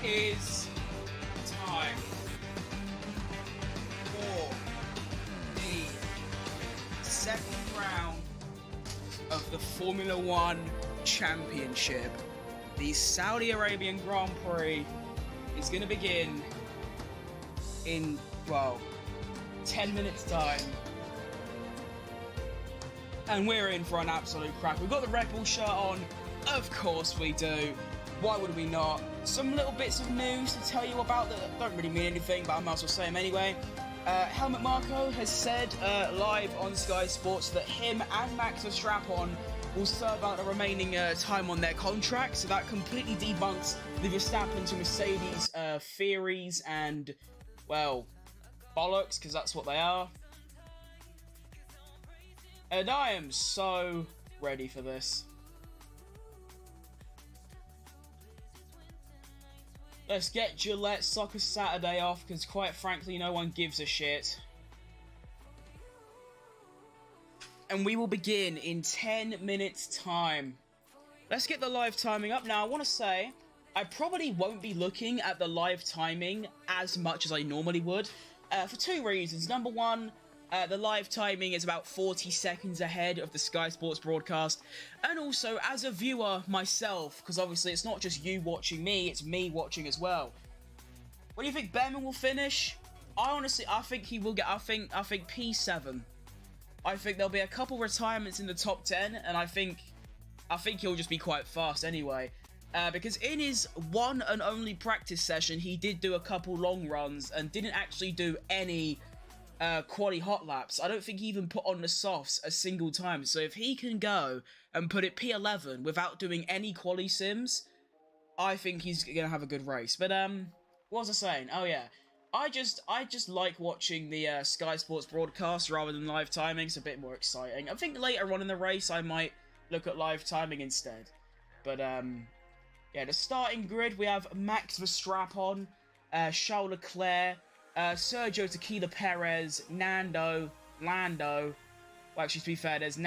is time for the second round of the Formula One Championship. The Saudi Arabian Grand Prix is going to begin in, well, 10 minutes time. And we're in for an absolute crack. We've got the Red Bull shirt on. Of course we do. Why would we not? Some little bits of news to tell you about that don't really mean anything, but I might as well say them anyway. Helmut Marko has said live on Sky Sports that him and Max Verstappen will serve out the remaining time on their contract, so that completely debunks the Verstappen to Mercedes theories and, well, bollocks, because that's what they are. And I am so ready for this. Let's get Gillette Soccer Saturday off, because quite frankly, no one gives a shit. And we will begin in 10 minutes time. Let's get the live timing up. Now, I want to say, I probably won't be looking at the live timing as much as I normally would, for two reasons. Number one, the live timing is about 40 seconds ahead of the Sky Sports broadcast. And also, as a viewer myself, because obviously it's not just you watching me, it's me watching as well. What do you think Behrman will finish? I think he will get, I think P7. I think there'll be a couple retirements in the top 10, and I think he'll just be quite fast anyway. Because in his one and only practice session, he did do a couple long runs and didn't actually do any quali hot laps. I don't think he even put on the softs a single time. So if he can go and put it P11 without doing any quali sims, I think he's gonna have a good race. But what was I saying? Oh yeah, I just like watching the Sky Sports broadcast rather than live timing. It's a bit more exciting. I think later on in the race I might look at live timing instead. But yeah, the starting grid, we have Max Verstappen, Charles Leclerc, Sergio Tequila Perez, Lando. Well, actually, to be fair, there's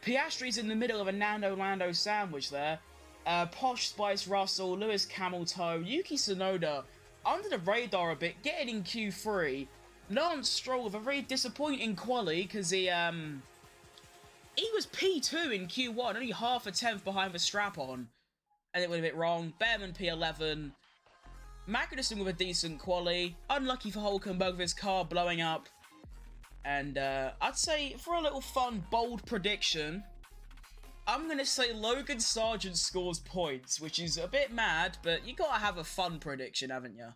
Piastri's in the middle of a Lando sandwich there. Posh Spice Russell, Lewis Hamilton, Yuki Tsunoda, under the radar a bit, getting in Q3. Lance Stroll with a very disappointing quali, because he was P2 in Q1, only half a tenth behind Verstappen. And it went a bit wrong. Behrman P11. Magnussen with a decent quali. Unlucky for Hulkenberg with his car blowing up. And I'd say, for a little fun, bold prediction, I'm going to say Logan Sargent scores points, which is a bit mad, but you got to have a fun prediction, haven't you?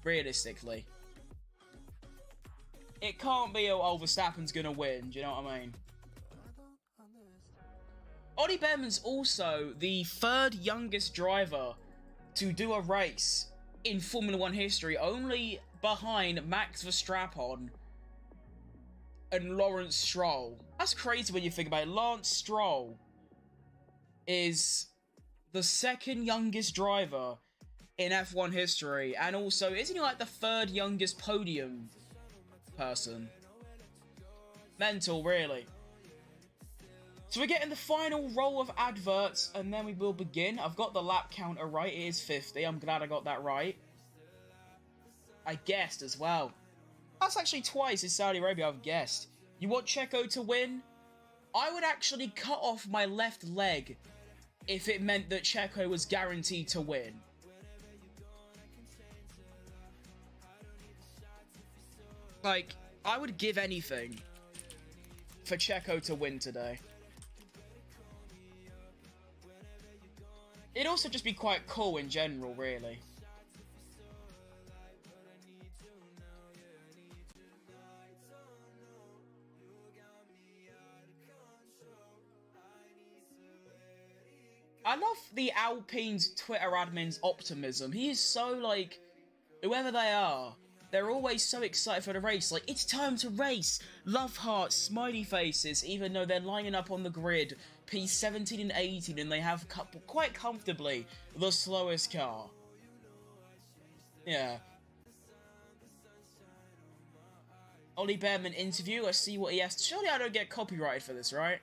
Realistically. It can't be, oh, Verstappen's going to win, do you know what I mean? Ollie Behrman's also the third youngest driver to do a race in Formula One history, only behind Max Verstappen and Lawrence Stroll. That's crazy when you think about it. Lance Stroll is the second youngest driver in F1 history, and also, isn't he like the third youngest podium person? Mental, really. So we're getting the final roll of adverts, and then we will begin. I've got the lap counter right. It is 50. I'm glad I got that right. I guessed as well. That's actually twice in Saudi Arabia I've guessed. You want Checo to win? I would actually cut off my left leg if it meant that Checo was guaranteed to win. Like, I would give anything for Checo to win today. It'd also just be quite cool in general, really. I love the Alpine's Twitter admin's optimism. He is so, like, whoever they are, they're always so excited for the race. Like, it's time to race! Love hearts, smiley faces, even though they're lining up on the grid, P17 and 18, and they have quite comfortably the slowest car. Yeah. Ollie Behrman interview, let's see what he has. Surely I don't get copyrighted for this, right?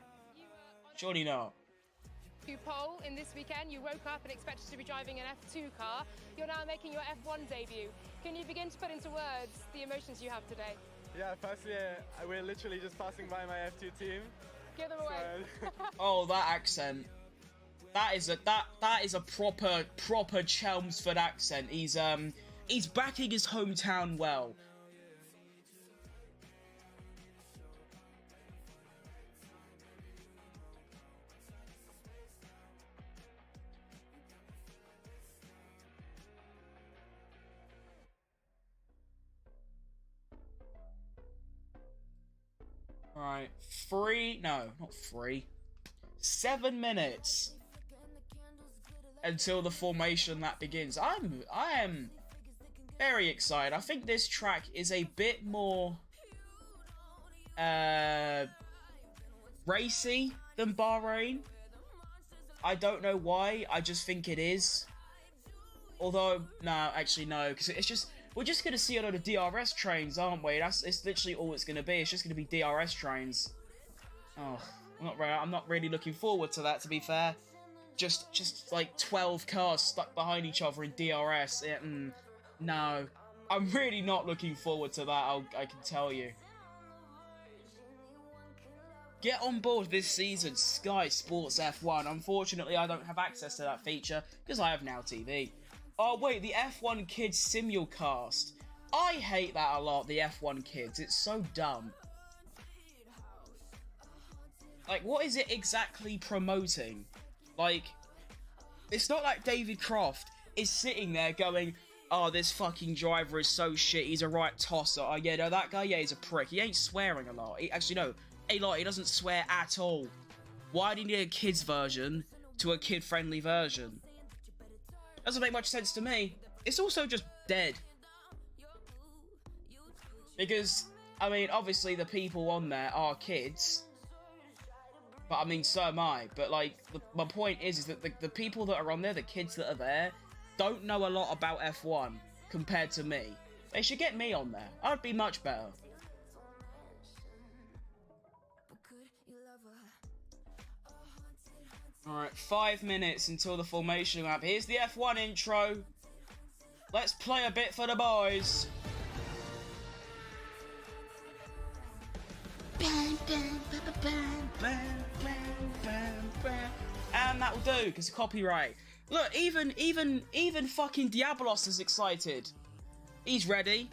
Surely not. Pole in this weekend. You woke up and expected to be driving an F2 car. You're now making your F1 debut. Can you begin to put into words the emotions you have today? Yeah, firstly, we're literally just passing by my F2 team. Give them away. So... Oh, that accent. That is a proper Chelmsford accent. He's backing his hometown well. Right, 7 minutes until the formation that begins. I am very excited. I think this track is a bit more racy than Bahrain. I don't know why. I just think it is. Although, no, actually no, because it's just. We're just going to see a lot of DRS trains, aren't we? It's literally all it's going to be. It's just going to be DRS trains. Oh, I'm not really looking forward to that, to be fair. Just like 12 cars stuck behind each other in DRS. No. I'm really not looking forward to that, I can tell you. Get on board this season, Sky Sports F1. Unfortunately, I don't have access to that feature, because I have Now TV. Oh, wait, the F1 Kids simulcast. I hate that a lot, the F1 Kids. It's so dumb. Like, what is it exactly promoting? Like, it's not like David Croft is sitting there going, oh, this fucking driver is so shit, he's a right tosser. Oh, yeah, no, that guy, yeah, he's a prick. He ain't swearing a lot. Actually, no, he doesn't swear at all. Why do you need a kids version to a kid-friendly version? Doesn't make much sense to me. It's also just dead. Because, I mean, obviously the people on there are kids. But, I mean, so am I. But, like, my point is that the people that are on there, the kids that are there, don't know a lot about F1 compared to me. They should get me on there. I'd be much better. Alright, 5 minutes until the formation lap. Here's the F1 intro. Let's play a bit for the boys. Bam, bam, bam, bam, bam, bam, bam, bam. And that will do, because copyright. Look, even fucking Diabolos is excited. He's ready.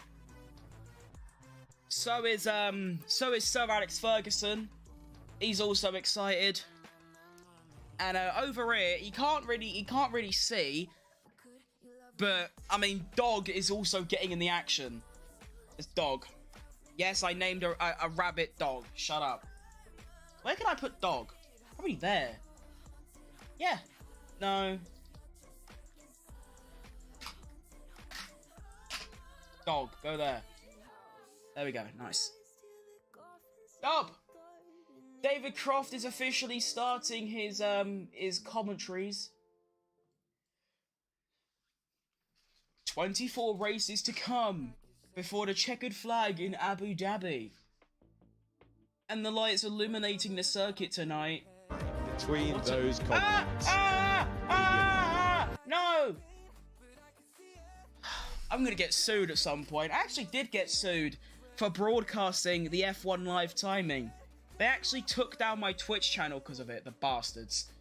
So is Sir Alex Ferguson. He's also excited. And over here, he can't really see, but I mean, Dog is also getting in the action. It's Dog. Yes, I named a rabbit Dog. Shut up. Where can I put Dog? Probably there. Yeah. No. Dog, go there. There we go. Nice. Dub. David Croft is officially starting his commentaries. 24 races to come before the checkered flag in Abu Dhabi. And the lights illuminating the circuit tonight. Between those comments. No! I'm gonna get sued at some point. I actually did get sued for broadcasting the F1 live timing. They actually took down my Twitch channel because of it, the bastards.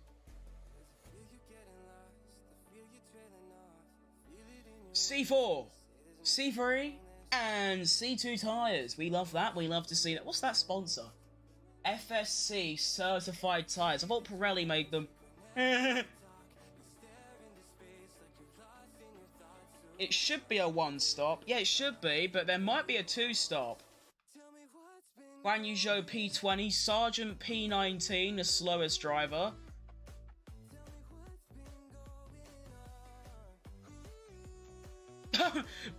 C4, C3, and C2 tyres. We love that. We love to see that. What's that sponsor? FSC certified tyres. I thought Pirelli made them. It should be a 1-stop. Yeah, it should be, but there might be a 2-stop. Guan Yu Zhou P20, Sergeant P19, the slowest driver.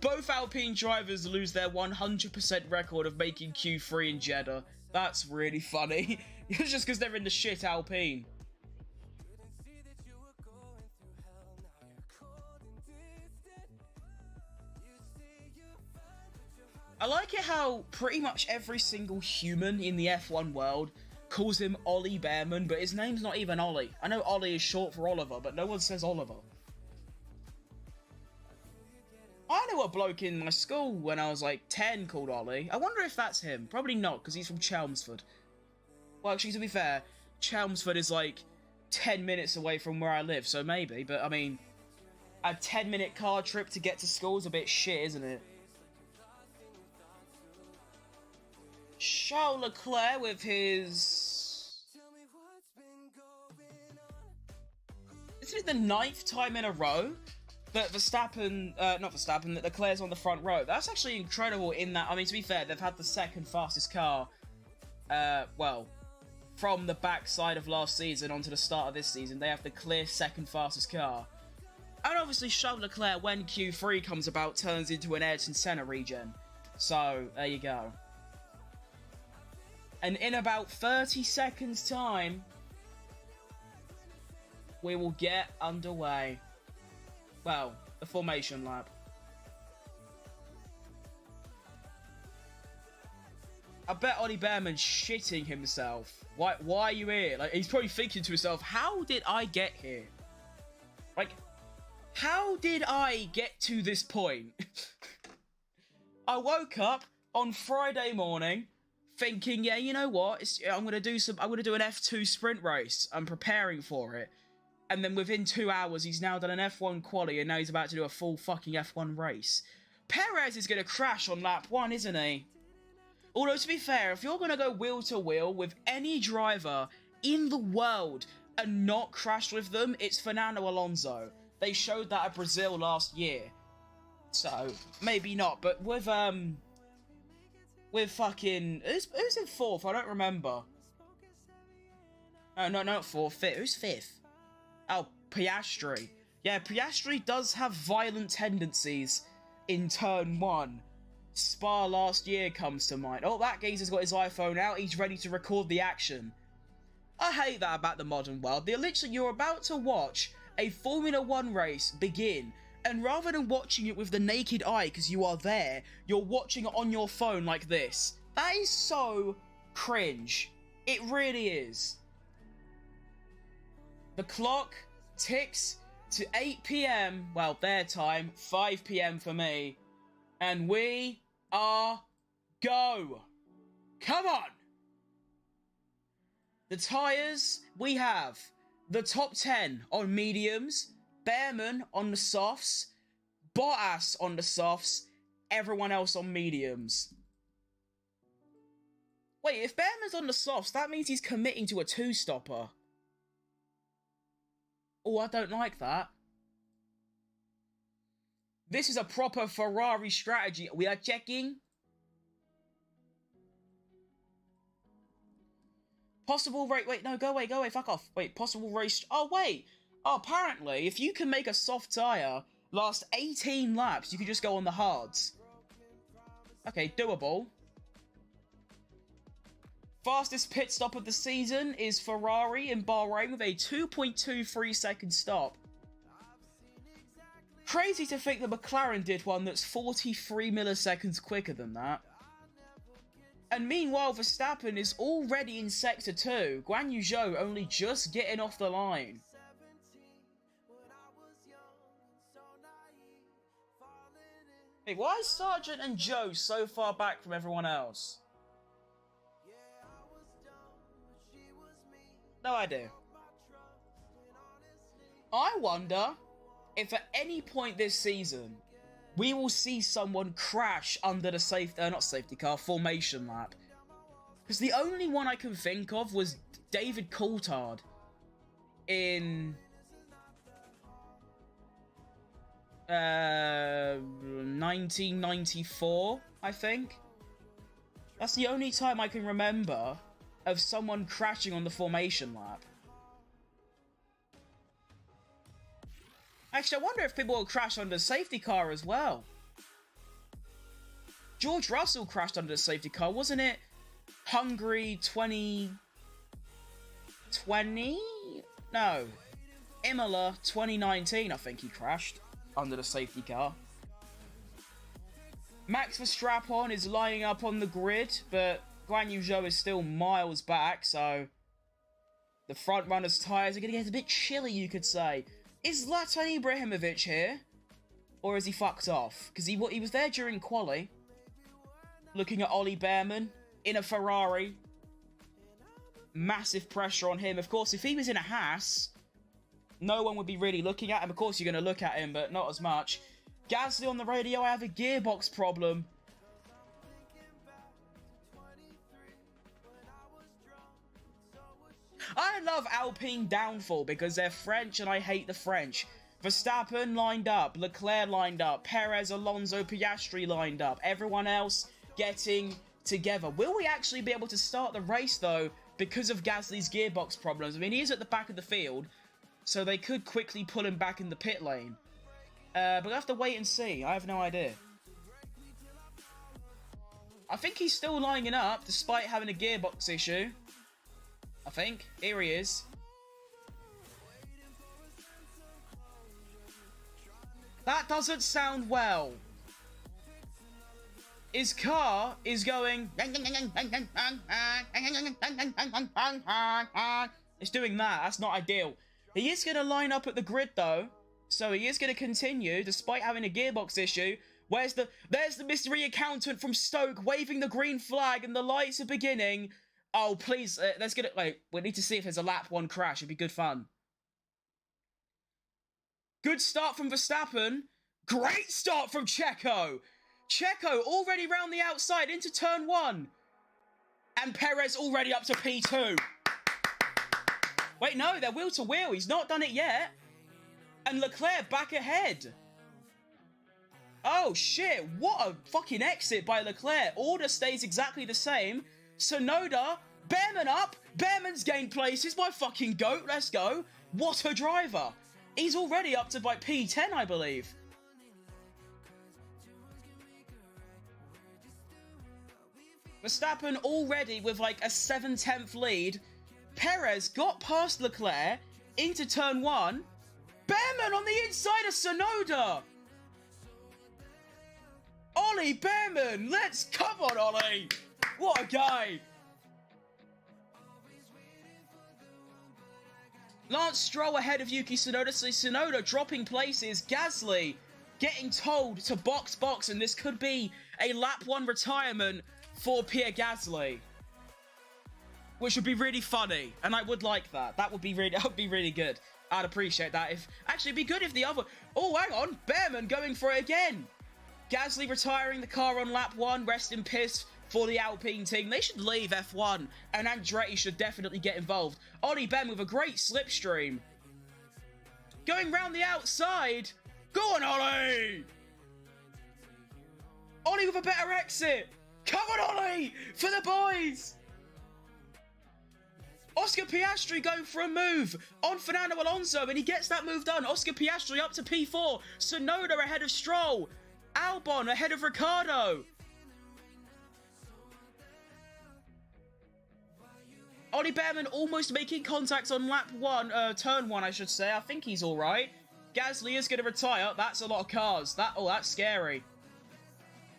Both Alpine drivers lose their 100% record of making Q3 in Jeddah. That's really funny. It's just because they're in the shit Alpine. I like it how pretty much every single human in the F1 world calls him Ollie Behrman, but his name's not even Ollie. I know Ollie is short for Oliver, but no one says Oliver. I knew a bloke in my school when I was like 10 called Ollie. I wonder if that's him. Probably not, because he's from Chelmsford. Well, actually, to be fair, Chelmsford is like 10 minutes away from where I live, so maybe. But, I mean, a 10-minute car trip to get to school is a bit shit, isn't it? Charles Leclerc with his... This is the 9th time in a row that that Leclerc's on the front row. That's actually incredible in that, I mean, to be fair, they've had the second fastest car, well, from the backside of last season onto the start of this season. They have the clear second fastest car. And obviously, Charles Leclerc, when Q3 comes about, turns into an Ayrton Senna regen. So, there you go. And in about 30 seconds' time, we will get underway. Well, the formation lap. I bet Ollie Behrman's shitting himself. Why are you here? Like, he's probably thinking to himself, how did I get here? Like, how did I get to this point? I woke up on Friday morning thinking, yeah, you know what? I'm gonna do an F2 sprint race. I'm preparing for it. And then within 2 hours, he's now done an F1 quali, and now he's about to do a full fucking F1 race. Perez is gonna crash on lap 1, isn't he? Although, to be fair, if you're gonna go wheel to wheel with any driver in the world and not crash with them, it's Fernando Alonso. They showed that at Brazil last year. So, maybe not, but with fucking... Who's in 4th? I don't remember. No, not 4th. 5th. Who's 5th? Oh, Piastri. Yeah, Piastri does have violent tendencies in turn 1. Spa last year comes to mind. Oh, that geezer's got his iPhone out. He's ready to record the action. I hate that about the modern world. You're about to watch a Formula 1 race begin, and rather than watching it with the naked eye because you are there, you're watching it on your phone like this. That is so cringe. It really is. The clock ticks to 8 PM, well, their time, 5 PM for me, and we are go. Come on! The tyres, we have the top 10 on mediums, Behrman on the softs, Bottas on the softs, everyone else on mediums. Wait, if Behrman's on the softs, that means he's committing to a 2-stopper. Oh, I don't like that. This is a proper Ferrari strategy. We are checking. Possible race... Wait, no, go away, fuck off. Wait, possible race... Oh, wait. Oh, apparently, if you can make a soft tyre last 18 laps, you can just go on the hards. Okay, doable. Fastest pit stop of the season is Ferrari in Bahrain with a 2.23 second stop. Crazy to think that McLaren did one that's 43 milliseconds quicker than that. And meanwhile, Verstappen is already in Sector 2. Guan Yu Zhou only just getting off the line. Hey, why is Sargent and Zhou so far back from everyone else? No idea. I wonder if at any point this season we will see someone crash under the formation lap. Because the only one I can think of was David Coulthard in 1994, I think. That's the only time I can remember of someone crashing on the formation lap. Actually, I wonder if people will crash under the safety car as well. George Russell crashed under the safety car, wasn't it? Hungary 2020? No. Imola 2019, I think he crashed under the safety car. Max Verstappen is lining up on the grid, but Guan Yu Zhou is still miles back, so the front runner's tyres are going to get a bit chilly, you could say. Is Zlatan Ibrahimovic here? Or is he fucked off? Because he was there during quali. Looking at Ollie Behrman in a Ferrari. Massive pressure on him. Of course, if he was in a Haas, no one would be really looking at him. Of course, you're going to look at him, but not as much. Gasly on the radio, I have a gearbox problem. I love Alpine downfall because they're French and I hate the French. Verstappen lined up, Leclerc lined up, Perez, Alonso, Piastri lined up. Everyone else getting together. Will we actually be able to start the race though because of Gasly's gearbox problems? I mean, he is at the back of the field, so they could quickly pull him back in the pit lane. But we'll have to wait and see. I have no idea. I think he's still lining up despite having a gearbox issue. I think. Here he is. That doesn't sound well. His car is going... It's doing that. That's not ideal. He is going to line up at the grid, though. So he is going to continue, despite having a gearbox issue. There's the mystery accountant from Stoke waving the green flag and the lights are beginning. Oh, please, let's get it. Wait, we need to see if there's a lap 1 crash. It'd be good fun. Good start from Verstappen. Great start from Checo. Checo already round the outside into turn 1. And Perez already up to P2. Wait, no, they're wheel to wheel. He's not done it yet. And Leclerc back ahead. Oh, shit. What a fucking exit by Leclerc. Order stays exactly the same. Tsunoda, Behrman up. Behrman's gained places. My fucking goat. Let's go. What a driver. He's already up to like P10, I believe. Verstappen already with like a 7/10 lead. Perez got past Leclerc into turn 1. Behrman on the inside of Tsunoda. Ollie Behrman. Come on, Ollie. What a guy! Lance Stroll ahead of Yuki Tsunoda, so Tsunoda dropping places. Gasly getting told to box, and this could be a lap 1 retirement for Pierre Gasly, which would be really funny, and I would like that. That would be really good. I'd appreciate that. Actually, it'd be good if the other... Oh, hang on, Behrman going for it again. Gasly retiring the car on lap 1. Rest in peace for the Alpine team. They should leave F1, and Andretti should definitely get involved. Ollie Behrman with a great slipstream. Going round the outside. Go on, Ollie! Ollie with a better exit. Come on, Ollie! For the boys! Oscar Piastri going for a move on Fernando Alonso, and he gets that move done. Oscar Piastri up to P4. Tsunoda ahead of Stroll. Albon ahead of Ricciardo. Ollie Behrman almost making contact on lap 1, turn 1, I should say. I think he's all right. Gasly is going to retire. That's a lot of cars. That's scary.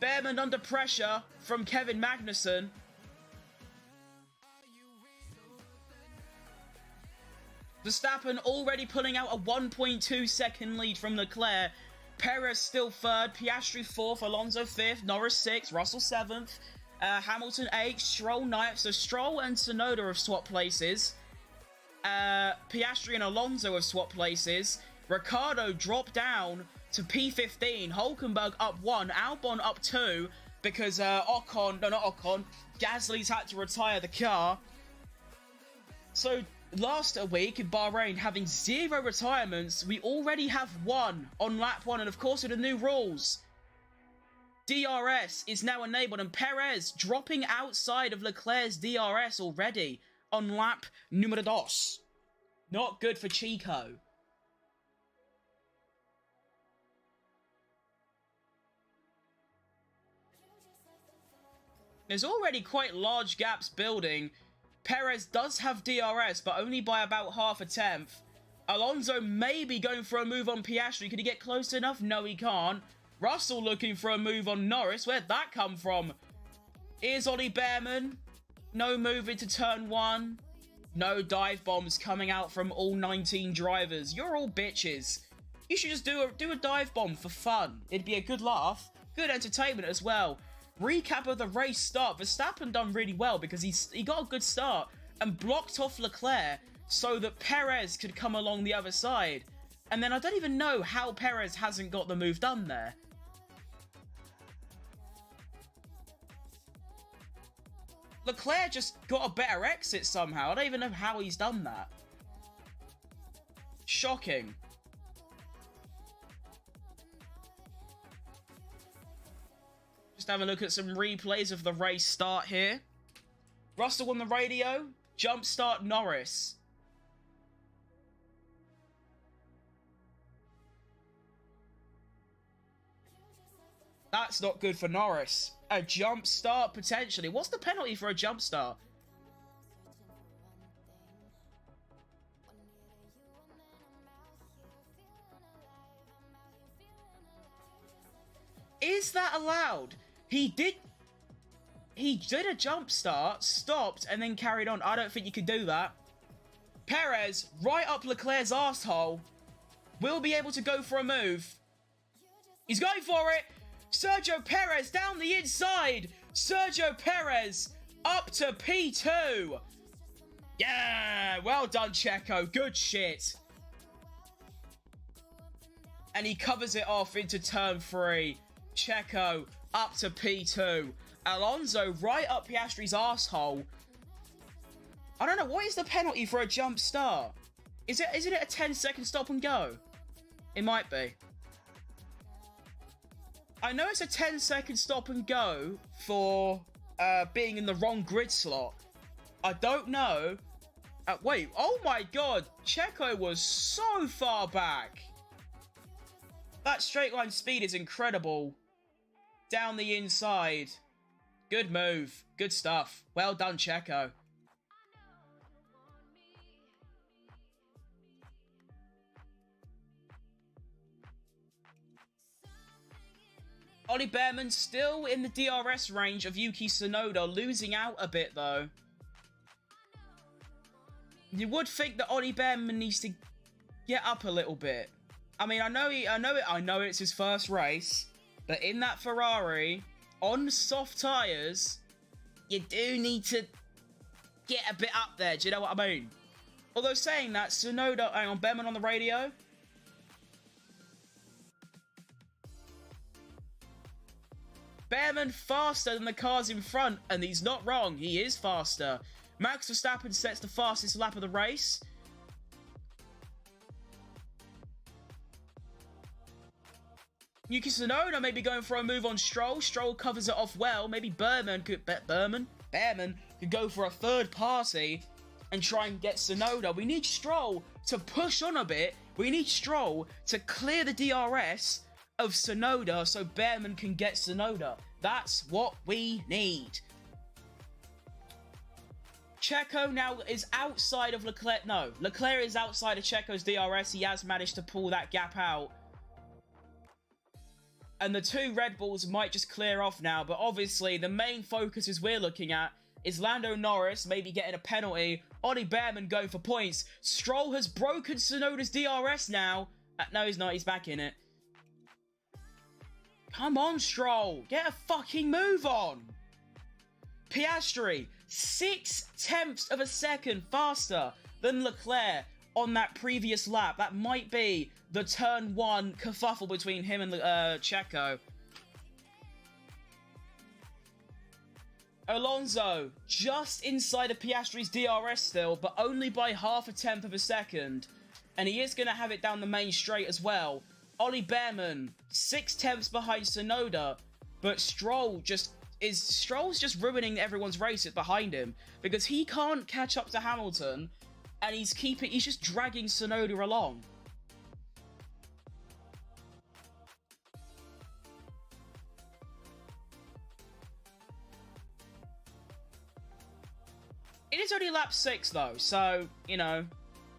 Behrman under pressure from Kevin Magnussen. Verstappen already pulling out a 1.2 second lead from Leclerc. Perez still 3rd, Piastri 4th, Alonso 5th, Norris 6th, Russell 7th, Hamilton 8th, Stroll 9th. So Stroll and Tsunoda have swapped places. Piastri and Alonso have swapped places. Ricciardo dropped down to P15. Hülkenberg up 1, Albon up 2 because Gasly's had to retire the car. So last week in Bahrain, having 0 retirements, we already have 1 on lap 1, and of course with the new rules, DRS is now enabled, and Perez dropping outside of Leclerc's DRS already on lap numero 2. Not good for Chico. There's already quite large gaps building. Perez does have DRS, but only by about half a tenth. Alonso may be going for a move on Piastri. Can he get close enough? No, he can't. Russell looking for a move on Norris. Where'd that come from? Here's Ollie Behrman. No move into turn 1. No dive bombs coming out from all 19 drivers. You're all bitches. You should just do a dive bomb for fun. It'd be a good laugh. Good entertainment as well. Recap of the race start. Verstappen done really well because he got a good start and blocked off Leclerc so that Perez could come along the other side. And then I don't even know how Perez hasn't got the move done there. Leclerc just got a better exit somehow. I don't even know how he's done that. Shocking. Just have a look at some replays of the race start here. Russell on the radio. Jump start Norris. That's not good for Norris. A jump start, potentially. What's the penalty for a jump start? Is that allowed? He did a jump start, stopped, and then carried on. I don't think you could do that. Perez, right up Leclerc's arsehole, will be able to go for a move. He's going for it. Sergio Perez down the inside. Sergio Perez up to P2. Yeah, well done, Checo. Good shit. And he covers it off into turn 3. Checo up to P2. Alonso right up Piastri's arsehole. I don't know, what is the penalty for a jump start? Isn't it a 10-second stop and go? It might be. I know it's a 10-second stop and go for being in the wrong grid slot. I don't know. Wait, oh my god. Checo was so far back. That straight line speed is incredible. Down the inside. Good move. Good stuff. Well done, Checo. Ollie Behrman still in the DRS range of Yuki Tsunoda, losing out a bit though. You would think that Ollie Behrman needs to get up a little bit. I mean, I know it's his first race, but in that Ferrari, on soft tyres, you do need to get a bit up there. Do you know what I mean? Although saying that, Tsunoda, hang on, Behrman on the radio. Behrman faster than the cars in front, and he's not wrong. He is faster. Max Verstappen sets the fastest lap of the race. Yuki Tsunoda may be going for a move on Stroll. Stroll covers it off well. Maybe Behrman could go for a third party and try and get Tsunoda. We need Stroll to push on a bit. We need Stroll to clear the DRS of Tsunoda so Behrman can get Tsunoda. That's what we need. Checo now is outside of Leclerc. No, Leclerc is outside of Checo's DRS. He has managed to pull that gap out. And the two Red Bulls might just clear off now. But obviously, the main focus as we're looking at is Lando Norris maybe getting a penalty. Ollie Behrman going for points. Stroll has broken Tsunoda's DRS now. No, he's not. He's back in it. Come on, Stroll. Get a fucking move on. Piastri, 0.6 of a second faster than Leclerc on that previous lap. That might be the turn 1 kerfuffle between him and Checo. Alonso, just inside of Piastri's DRS still, but only by 0.5 of a second. And he is going to have it down the main straight as well. Ollie Behrman, 0.6 behind Tsunoda, but Stroll's just ruining everyone's race behind him because he can't catch up to Hamilton, and he's just dragging Tsunoda along. It is only lap 6 though, so, you know,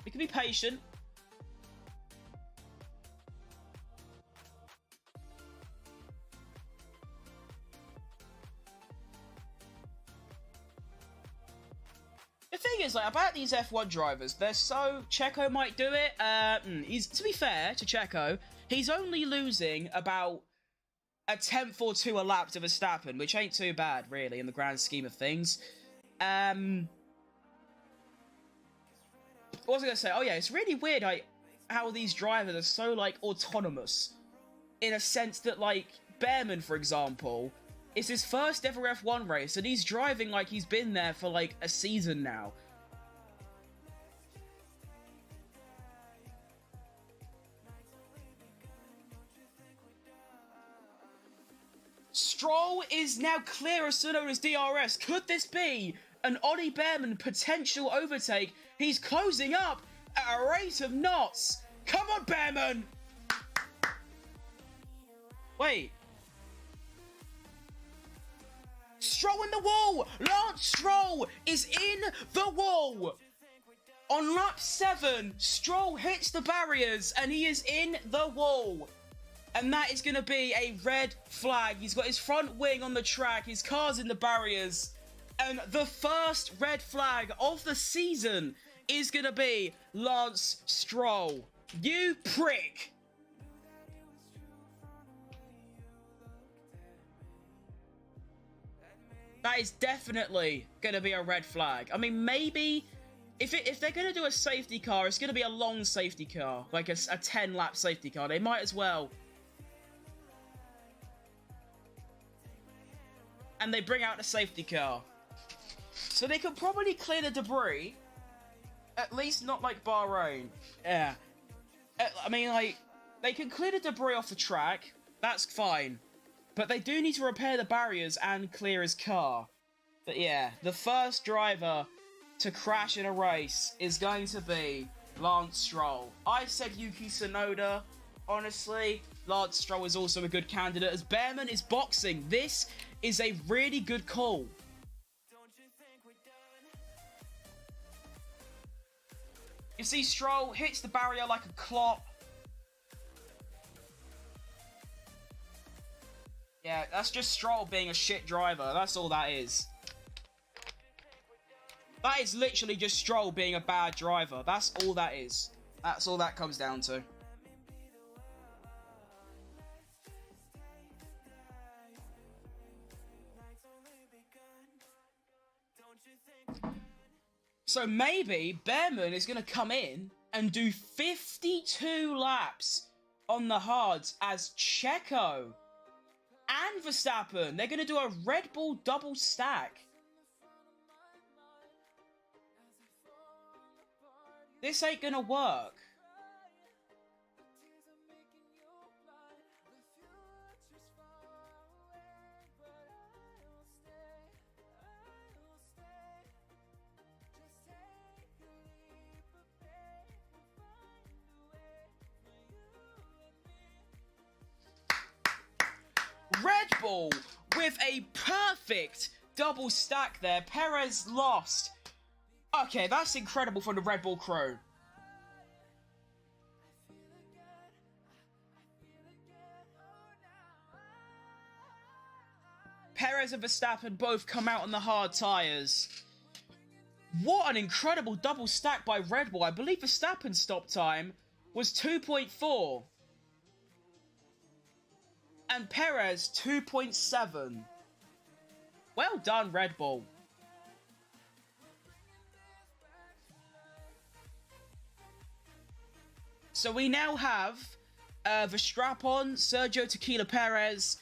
we can be patient. thing is, like, about these F1 drivers, they're so... Checo might do it. To be fair to Checo, he's only losing about a tenth or two a lap to Verstappen, which ain't too bad, really, in the grand scheme of things. What was I going to say? Oh, yeah, it's really weird, like, how these drivers are so, like, autonomous. In a sense that, like, Behrman, for example, it's his first ever F1 race, and he's driving like he's been there for, like, a season now. Stroll is now clear of Tsunoda's DRS. Could this be an Ollie Behrman potential overtake? He's closing up at a rate of knots. Come on, Behrman! Wait. Stroll in the wall! Lance Stroll is in the wall! On lap 7, Stroll hits the barriers and he is in the wall. And that is going to be a red flag. He's got his front wing on the track, his car's in the barriers. And the first red flag of the season is going to be Lance Stroll. You prick! That is definitely going to be a red flag. I mean, maybe if they're going to do a safety car, it's going to be a long safety car. Like a 10-lap safety car. They might as well. And they bring out the safety car. So they could probably clear the debris. At least not like Bahrain. Yeah. I mean, like, they can clear the debris off the track. That's fine. But they do need to repair the barriers and clear his car. But yeah, the first driver to crash in a race is going to be Lance Stroll. I said Yuki Tsunoda. Honestly, Lance Stroll is also a good candidate as Behrman is boxing. This is a really good call. You see, Stroll hits the barrier like a clop. Yeah, that's just Stroll being a shit driver. That's all that is. That is literally just Stroll being a bad driver. That's all that is. That's all that comes down to. So maybe Behrman is going to come in and do 52 laps on the hards as Checo and Verstappen. They're going to do a Red Bull double stack. This ain't going to work. Red Bull with a perfect double stack there. Perez lost. Okay, that's incredible from the Red Bull crew. Perez and Verstappen both come out on the hard tyres. What an incredible double stack by Red Bull. I believe Verstappen's stop time was 2.4. And Perez, 2.7. Well done, Red Bull. So we now have Verstappen, Sergio Tequila Perez,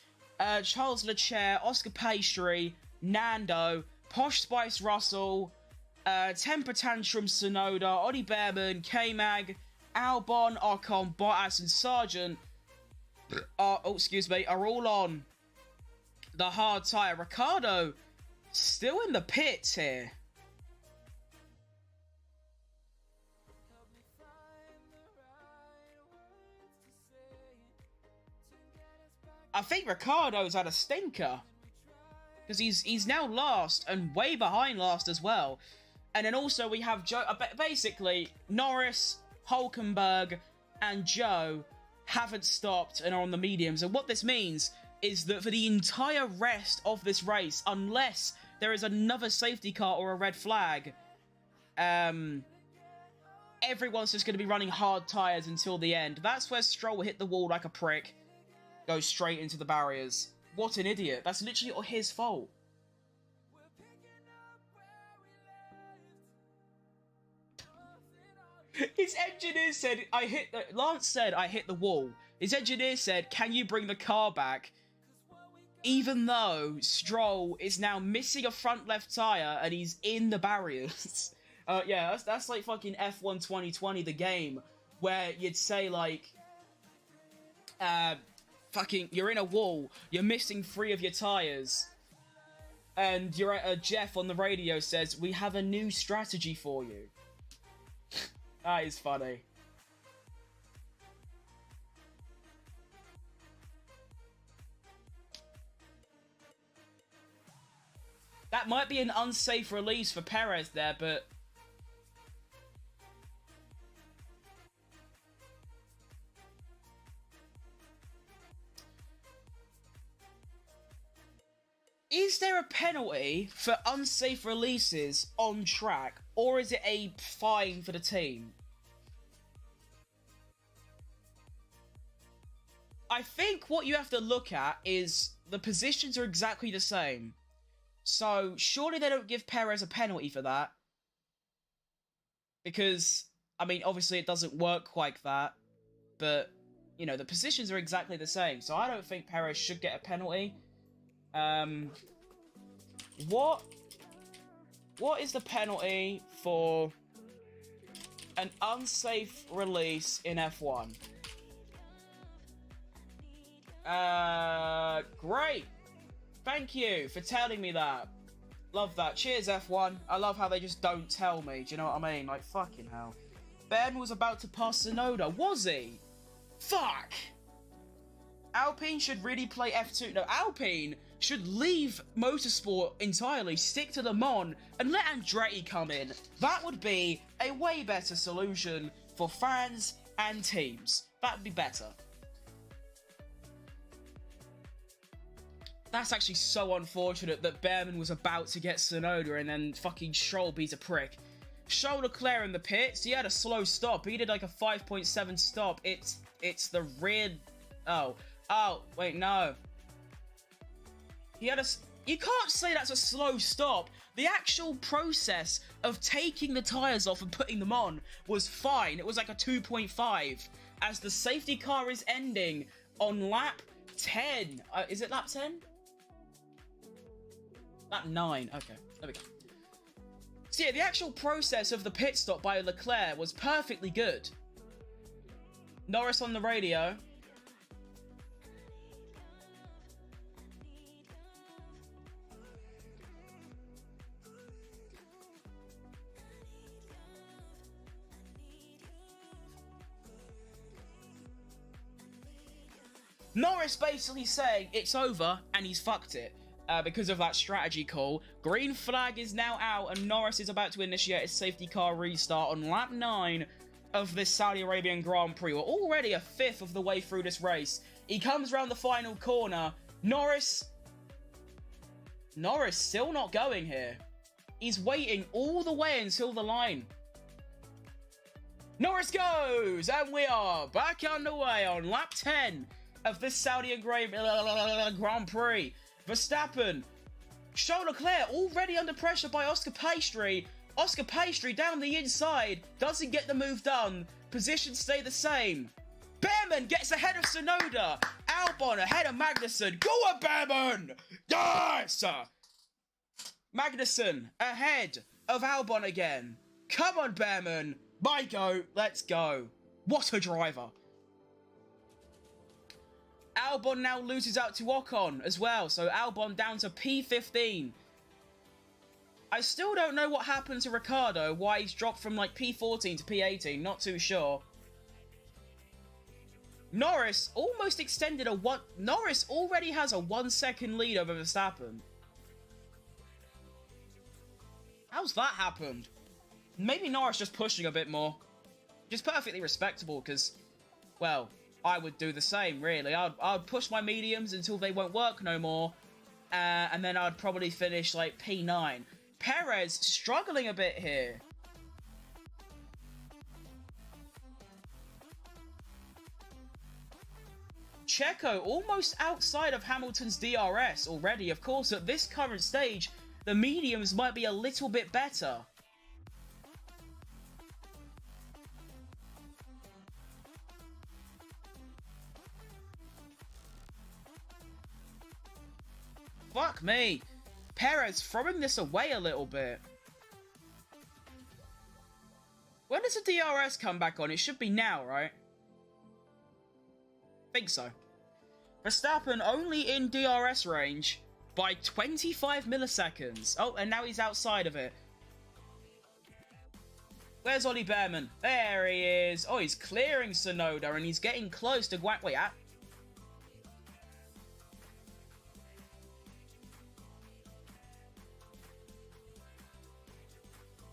Charles Leclerc, Oscar Pastry, Nando, Posh Spice Russell, Temper Tantrum Tsunoda, Ollie Behrman, K-Mag, Albon, Ocon, Bottas, and Sargent are all on the hard tyre. Ricciardo still in the pits here. I think Ricciardo's had a stinker. Because he's now last and way behind last as well. And then also we have Joe. Basically, Norris, Hulkenberg, and Joe haven't stopped and are on the mediums. And what this means is that for the entire rest of this race, unless there is another safety car or a red flag, everyone's just going to be running hard tyres until the end. That's where Stroll will hit the wall like a prick, go straight into the barriers. What an idiot. That's literally his fault. His engineer said, Lance said, I hit the wall. His engineer said, can you bring the car back? Even though Stroll is now missing a front left tyre and he's in the barriers. Yeah, that's like fucking F1 2020, the game, where you'd say like, you're in a wall, you're missing 3 of your tyres, and Jeff on the radio says, we have a new strategy for you. That is funny. That might be an unsafe release for Perez there, but... Is there a penalty for unsafe releases on track, or is it a fine for the team? I think what you have to look at is the positions are exactly the same. So, surely they don't give Perez a penalty for that. Because, I mean, obviously it doesn't work like that. But, you know, the positions are exactly the same. So I don't think Perez should get a penalty. What is the penalty for an unsafe release in F1? Great. Thank you for telling me that. Love that. Cheers, F1. I love how they just don't tell me. Do you know what I mean? Like, fucking hell. Ben was about to pass Tsunoda. Was he? Fuck. Alpine should really play F2. No, Alpine should leave motorsport entirely, stick to the Mon, and let Andretti come in. That would be a way better solution for fans and teams. That would be better. That's actually so unfortunate that Behrman was about to get Tsunoda and then fucking Stroll beat a prick. Charles Leclerc in the pits, he had a slow stop. He did like a 5.7 stop. It's the rear... Oh, wait, no. He had a... You can't say that's a slow stop. The actual process of taking the tyres off and putting them on was fine. It was like a 2.5. As the safety car is ending on lap 10. Is it lap 10? Lap 9. Okay, there we go. So yeah, the actual process of the pit stop by Leclerc was perfectly good. Norris on the radio. Norris basically saying it's over and he's fucked it because of that strategy call. Green flag is now out and Norris is about to initiate his safety car restart on lap 9 of this Saudi Arabian Grand Prix. We're already a fifth of the way through this race. He comes around the final corner. Norris still not going here. He's waiting all the way until the line. Norris goes! And we are back underway on lap 10 of this Saudi Grand Prix. Verstappen, Charles Leclerc already under pressure by Oscar Piastri. Oscar Piastri down the inside, doesn't get the move done. Positions stay the same. Behrman gets ahead of Tsunoda. Albon ahead of Magnussen. Go on, Behrman! Yes! Magnussen ahead of Albon again. Come on, Behrman. My goat, let's go. What a driver. Albon now loses out to Ocon as well, so Albon down to P15. I still don't know what happened to Ricciardo, why he's dropped from like P14 to P18, not too sure. Norris almost extended Norris already has a 1 second lead over Verstappen. How's that happened? Maybe Norris just pushing a bit more. Just perfectly respectable, because, well, I would do the same, really. I'd push my mediums until they won't work no more, and then I'd probably finish, like, P9. Perez struggling a bit here. Checo almost outside of Hamilton's DRS already. Of course, at this current stage, the mediums might be a little bit better. Fuck me. Perez throwing this away a little bit. When does the DRS come back on? It should be now, right? Think so. Verstappen only in DRS range by 25 milliseconds. Oh, and now he's outside of it. Where's Ollie Behrman? There he is. Oh, he's clearing Tsunoda and he's getting close to Guan... Wait,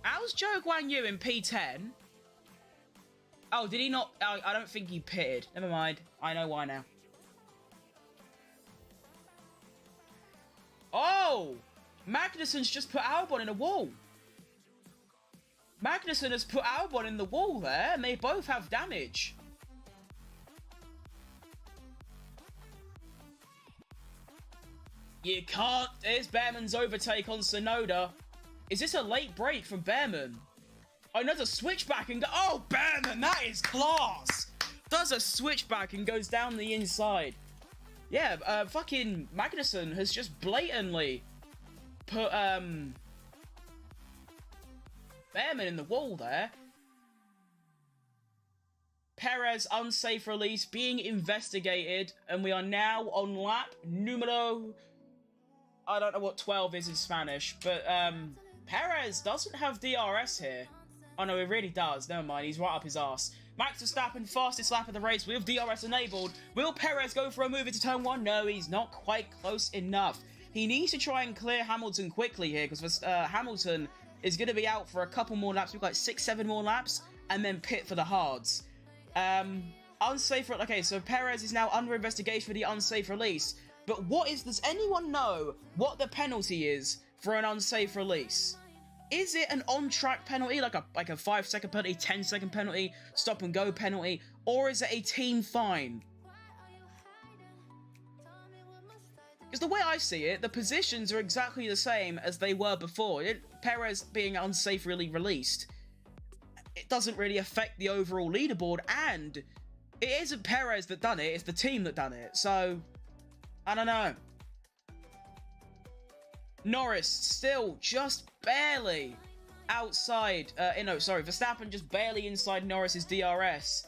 how's Zhou Guanyu in P10? Oh, did he not? Oh, I don't think he pitted. Never mind. I know why now. Oh! Magnussen's just put Albon in a wall. Magnussen has put Albon in the wall there, and they both have damage. You can't... There's Behrman's overtake on Tsunoda. Is this a late break from Behrman? Oh, another switchback and go... Oh, Behrman, that is class! Does a switchback and goes down the inside. Yeah, fucking Magnussen has just blatantly put, Behrman in the wall there. Perez unsafe release being investigated, and we are now on lap numero... I don't know what 12 is in Spanish, but, Perez doesn't have DRS here. Oh no, he really does. Never mind, he's right up his arse. Max Verstappen, fastest lap of the race with DRS enabled. Will Perez go for a move into turn 1? No, he's not quite close enough. He needs to try and clear Hamilton quickly here, because Hamilton is going to be out for a couple more laps. We've got like 6-7 more laps, and then pit for the hards. Unsafe... Okay, so Perez is now under investigation for the unsafe release. But what is... Does anyone know what the penalty is for an unsafe release? Is it an on-track penalty, like a 5-second penalty, 10-second penalty, stop-and-go penalty, or is it a team fine? Because the way I see it, the positions are exactly the same as they were before. Perez being unsafely released, it doesn't really affect the overall leaderboard, and it isn't Perez that done it, it's the team that done it, so I don't know. Norris still just barely outside, Verstappen just barely inside Norris's DRS.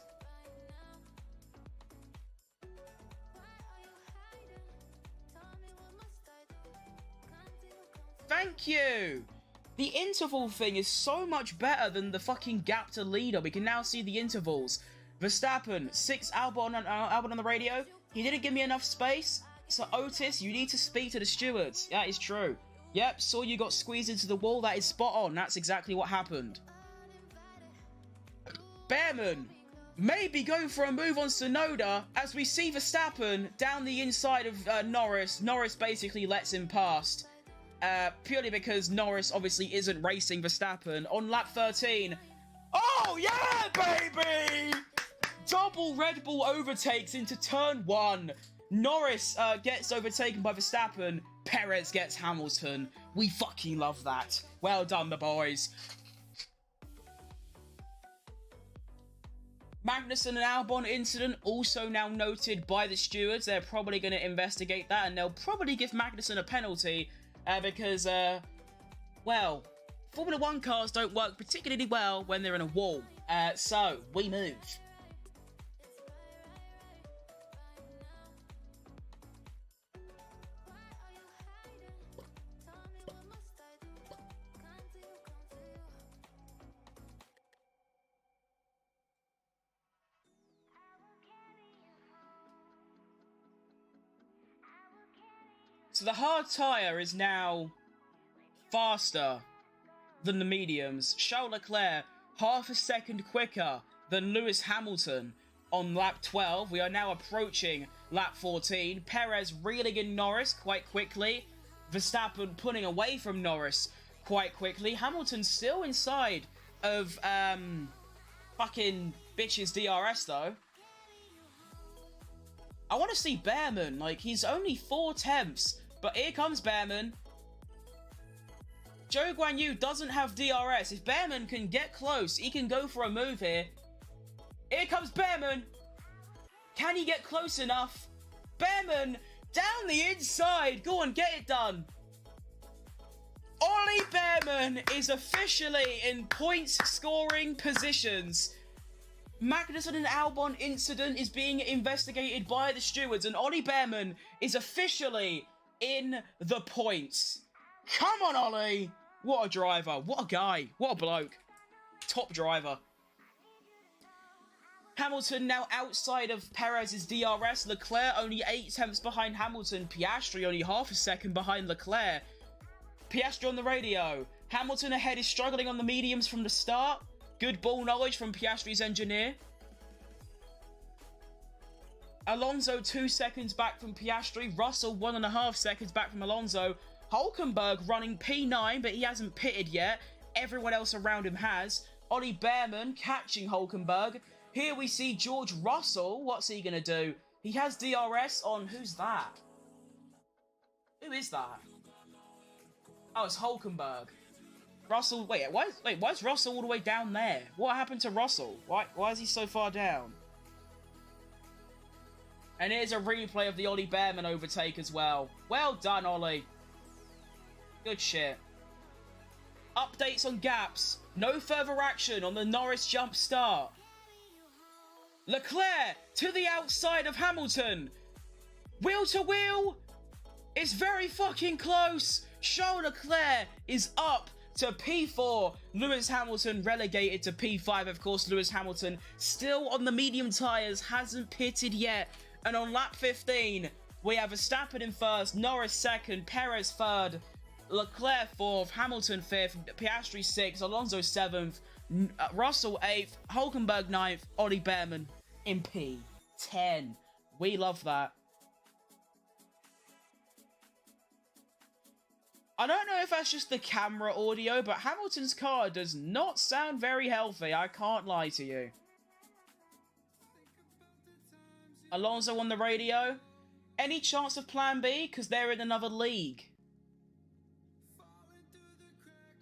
Thank you! The interval thing is so much better than the fucking gap to leader. We can now see the intervals. Verstappen, 6 Albon on the radio. He didn't give me enough space. So Otis, you need to speak to the stewards. That is true. Yep, saw you got squeezed into the wall. That is spot on. That's exactly what happened. Behrman, maybe going for a move on Tsunoda as we see Verstappen down the inside of Norris. Norris basically lets him past. Purely because Norris obviously isn't racing Verstappen. On lap 13. Oh, yeah, baby! Double Red Bull overtakes into turn 1. Norris gets overtaken by Verstappen. Perez gets Hamilton. We fucking love that. Well done, the boys. Magnussen and Albon incident also now noted by the stewards. They're probably going to investigate that, and they'll probably give Magnussen a penalty because, well, Formula 1 cars don't work particularly well when they're in a wall. So, we move. So the hard tyre is now faster than the mediums. Charles Leclerc, half a second quicker than Lewis Hamilton on lap 12. We are now approaching lap 14. Perez reeling in Norris quite quickly. Verstappen pulling away from Norris quite quickly. Hamilton still inside of fucking bitch's DRS though. I want to see Bearman. Like, he's only 4 tenths. But here comes Bearman. Zhou Guanyu doesn't have DRS. If Bearman can get close, he can go for a move here. Here comes Bearman. Can he get close enough? Bearman down the inside. Go on, get it done. Ollie Bearman is officially in points scoring positions. Magnussen and Albon incident is being investigated by the stewards, and Ollie Bearman is officially in the points. Come on, Ollie. What a driver. What a guy. What a bloke. Top driver. Hamilton now outside of Perez's DRS. Leclerc only 8 tenths behind Hamilton. Piastri only half a second behind Leclerc. Piastri on the radio. Hamilton ahead is struggling on the mediums from the start. Good ball knowledge from Piastri's engineer. Alonso 2 seconds back from Piastri. Russell 1.5 seconds back from Alonso. Hulkenberg running P9, but he hasn't pitted yet. Everyone else around him has. Ollie Bearman catching Hulkenberg. Here we see George Russell. What's he going to do? He has DRS on... Who's that? Who is that? Oh, it's Hulkenberg. Russell... Wait, why is Russell all the way down there? What happened to Russell? Why is he so far down? And here's a replay of the Ollie Bearman overtake as well. Well done, Ollie. Good shit. Updates on gaps. No further action on the Norris jump start. Leclerc to the outside of Hamilton. Wheel to wheel. It's very fucking close. Charles Leclerc is up to P4. Lewis Hamilton relegated to P5. Of course, Lewis Hamilton still on the medium tyres, hasn't pitted yet. And on lap 15, we have Verstappen in first, Norris second, Perez third, Leclerc fourth, Hamilton fifth, Piastri sixth, Alonso seventh, Russell eighth, Hulkenberg ninth, Ollie Bearman in P10. We love that. I don't know if that's just the camera audio, but Hamilton's car does not sound very healthy. I can't lie to you. Alonso on the radio. Any chance of plan B? Because they're in another league.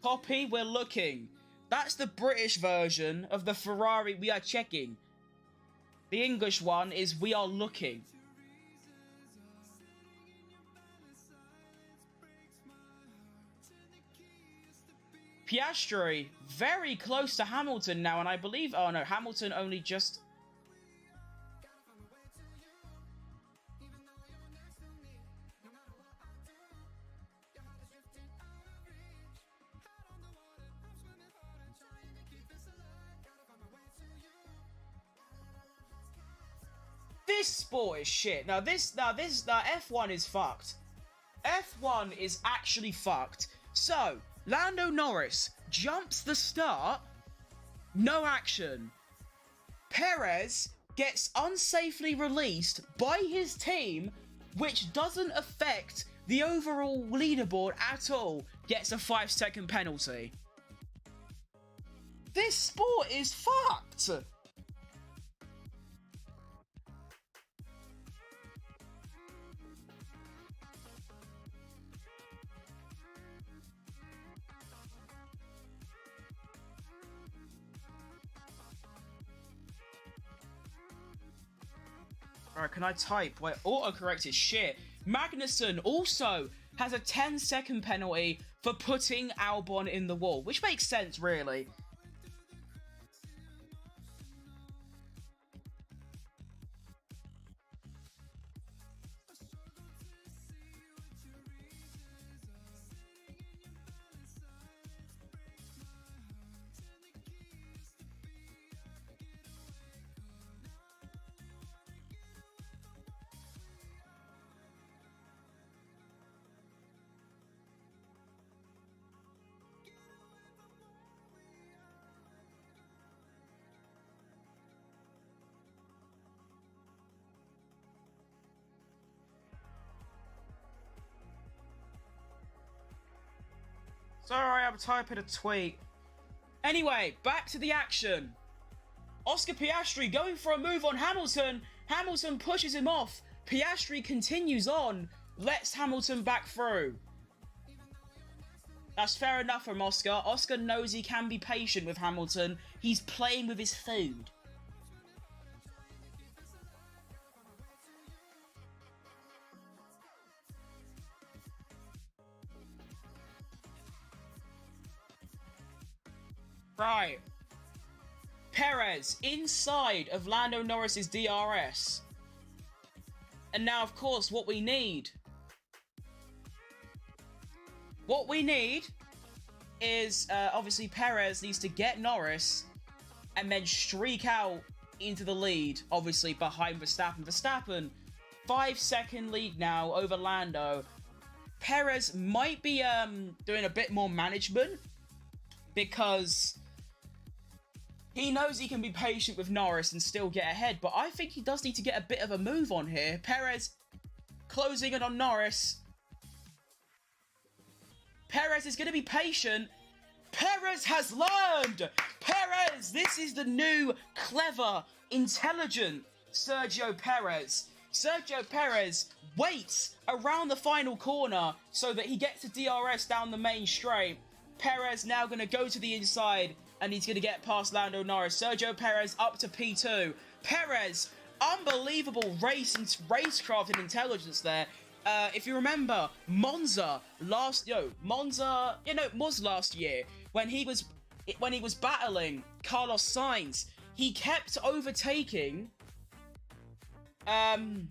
Copy, we're looking. That's the British version of the Ferrari we are checking. The English one is we are looking. Piastri very close to Hamilton now, and I believe... Oh no, Hamilton only just... This sport is shit. Now F1 is fucked. F1 is actually fucked. So, Lando Norris jumps the start, no action. Perez gets unsafely released by his team, which doesn't affect the overall leaderboard at all, gets a 5-second penalty. This sport is fucked. Alright, can I type? Wait, autocorrect is shit. Magnussen also has a 10-second penalty for putting Albon in the wall, which makes sense, really. Sorry, I'm typing a tweet. Anyway, back to the action. Oscar Piastri going for a move on Hamilton. Hamilton pushes him off. Piastri continues on, lets Hamilton back through. That's fair enough from Oscar. Oscar knows he can be patient with Hamilton. He's playing with his food. Right. Perez inside of Lando Norris's DRS. And now, of course, what we need is, obviously, Perez needs to get Norris and then streak out into the lead, obviously, behind Verstappen. Verstappen, 5-second lead now over Lando. Perez might be doing a bit more management because he knows he can be patient with Norris and still get ahead, but I think he does need to get a bit of a move on here. Perez closing in on Norris. Perez is going to be patient. Perez has learned! Perez! This is the new, clever, intelligent Sergio Perez. Sergio Perez waits around the final corner so that he gets a DRS down the main straight. Perez now going to go to the inside and he's going to get past Lando Norris. Sergio Perez up to P2. Perez, unbelievable racecraft and intelligence there. If you remember, Monza last year when he was battling Carlos Sainz, he kept overtaking. No,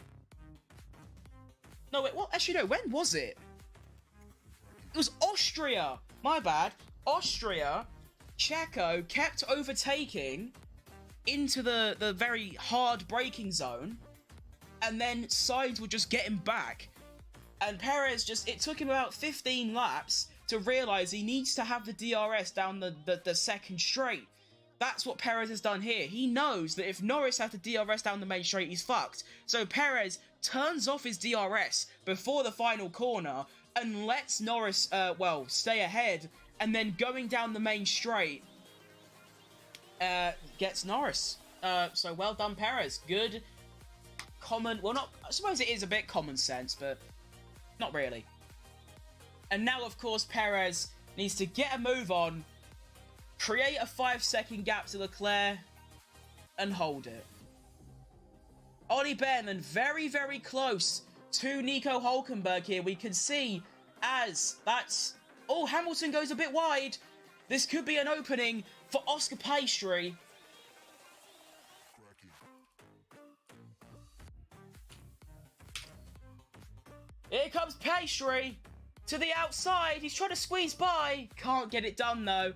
wait, what? Actually, no. When was it? It was Austria. My bad. Austria. Checo kept overtaking into the very hard braking zone, and then Sainz would just get him back. And Perez it took him about 15 laps to realise he needs to have the DRS down the second straight. That's what Perez has done here. He knows that if Norris has the DRS down the main straight, he's fucked. So Perez turns off his DRS before the final corner and lets Norris, stay ahead. And then going down the main straight, gets Norris. So well done, Perez. Good, common, well, not, I suppose it is a bit common sense, but not really. And now, of course, Perez needs to get a move on, create a 5-second gap to Leclerc, and hold it. Ollie Behrman very, very close to Nico Hülkenberg here. We can see as that's... Oh, Hamilton goes a bit wide. This could be an opening for Oscar Piastri. Here comes Piastri to the outside. He's trying to squeeze by. Can't get it done, though.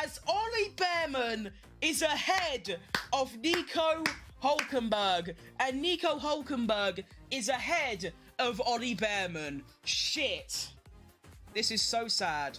As Ollie Behrman is ahead of Nico Hülkenberg. And Nico Hülkenberg is ahead of Ollie Behrman. Shit. This is so sad.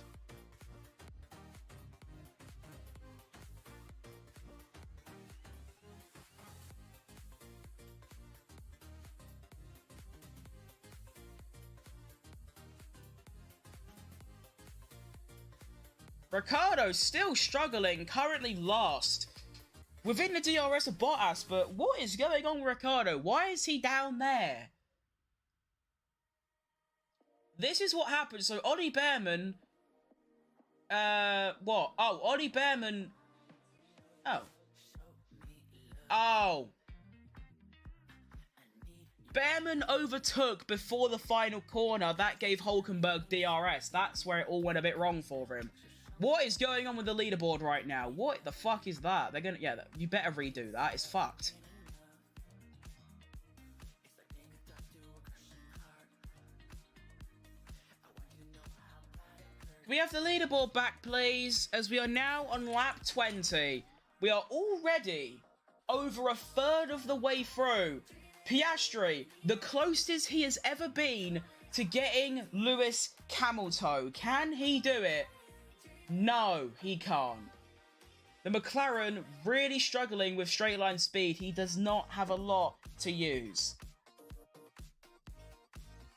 Ricciardo still struggling, currently last. Within the DRS of Bottas, but what is going on with Ricciardo? Why is he down there? This is what happened. So Ollie Behrman... what? Oh, Ollie Behrman... Oh. Oh. Behrman overtook before the final corner. That gave Hülkenberg DRS. That's where it all went a bit wrong for him. What is going on with the leaderboard right now? What the fuck is that? They're gonna... Yeah, you better redo that. It's fucked. We have the leaderboard back, please, as we are now on lap 20. We are already over a third of the way through. Piastri, the closest he has ever been to getting Lewis Hamilton. Can he do it? No, he can't. The McLaren really struggling with straight line speed. He does not have a lot to use.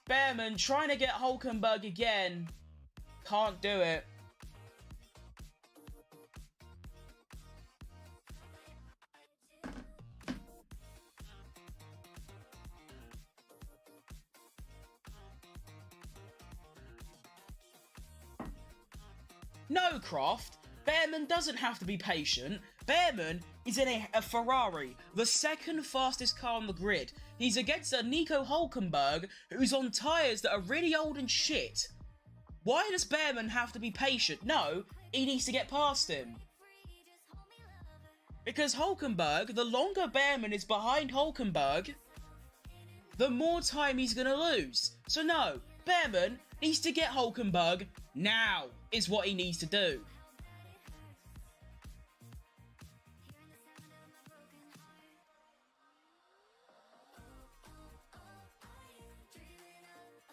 Behrman trying to get Hülkenberg again. Can't do it. No, Croft. Behrman doesn't have to be patient. Behrman is in a Ferrari, the second fastest car on the grid. He's against a Nico Hülkenberg who's on tyres that are really old and shit. Why does Behrman have to be patient? No, he needs to get past him. Because Hülkenberg, the longer Behrman is behind Hülkenberg, the more time he's going to lose. So no, Behrman needs to get Hülkenberg now, is what he needs to do.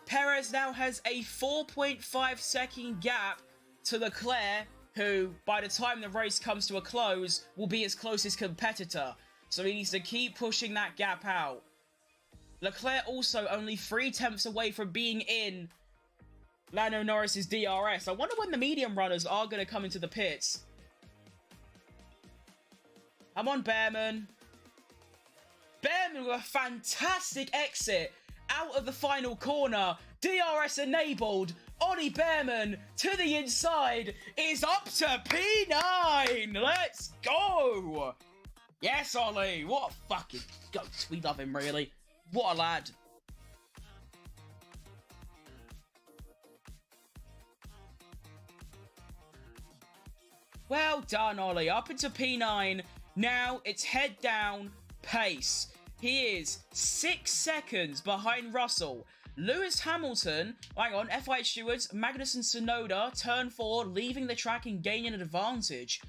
Perez now has a 4.5 second gap to Leclerc, who, by the time the race comes to a close, will be his closest competitor. So he needs to keep pushing that gap out. Leclerc also only 3/10 away from being in Lando Norris's DRS. I wonder when the medium runners are going to come into the pits. I'm on Behrman. Behrman with a fantastic exit out of the final corner. DRS enabled. Ollie Behrman to the inside is up to P9. Let's go. Yes, Ollie. What a fucking goat. We love him, really. What a lad. Well done, Ollie. Up into P9. Now it's head down pace. He is 6 seconds behind Russell. Lewis Hamilton, hang on, F1 stewards, Magnussen Tsunoda, turn 4, leaving the track and gaining an advantage.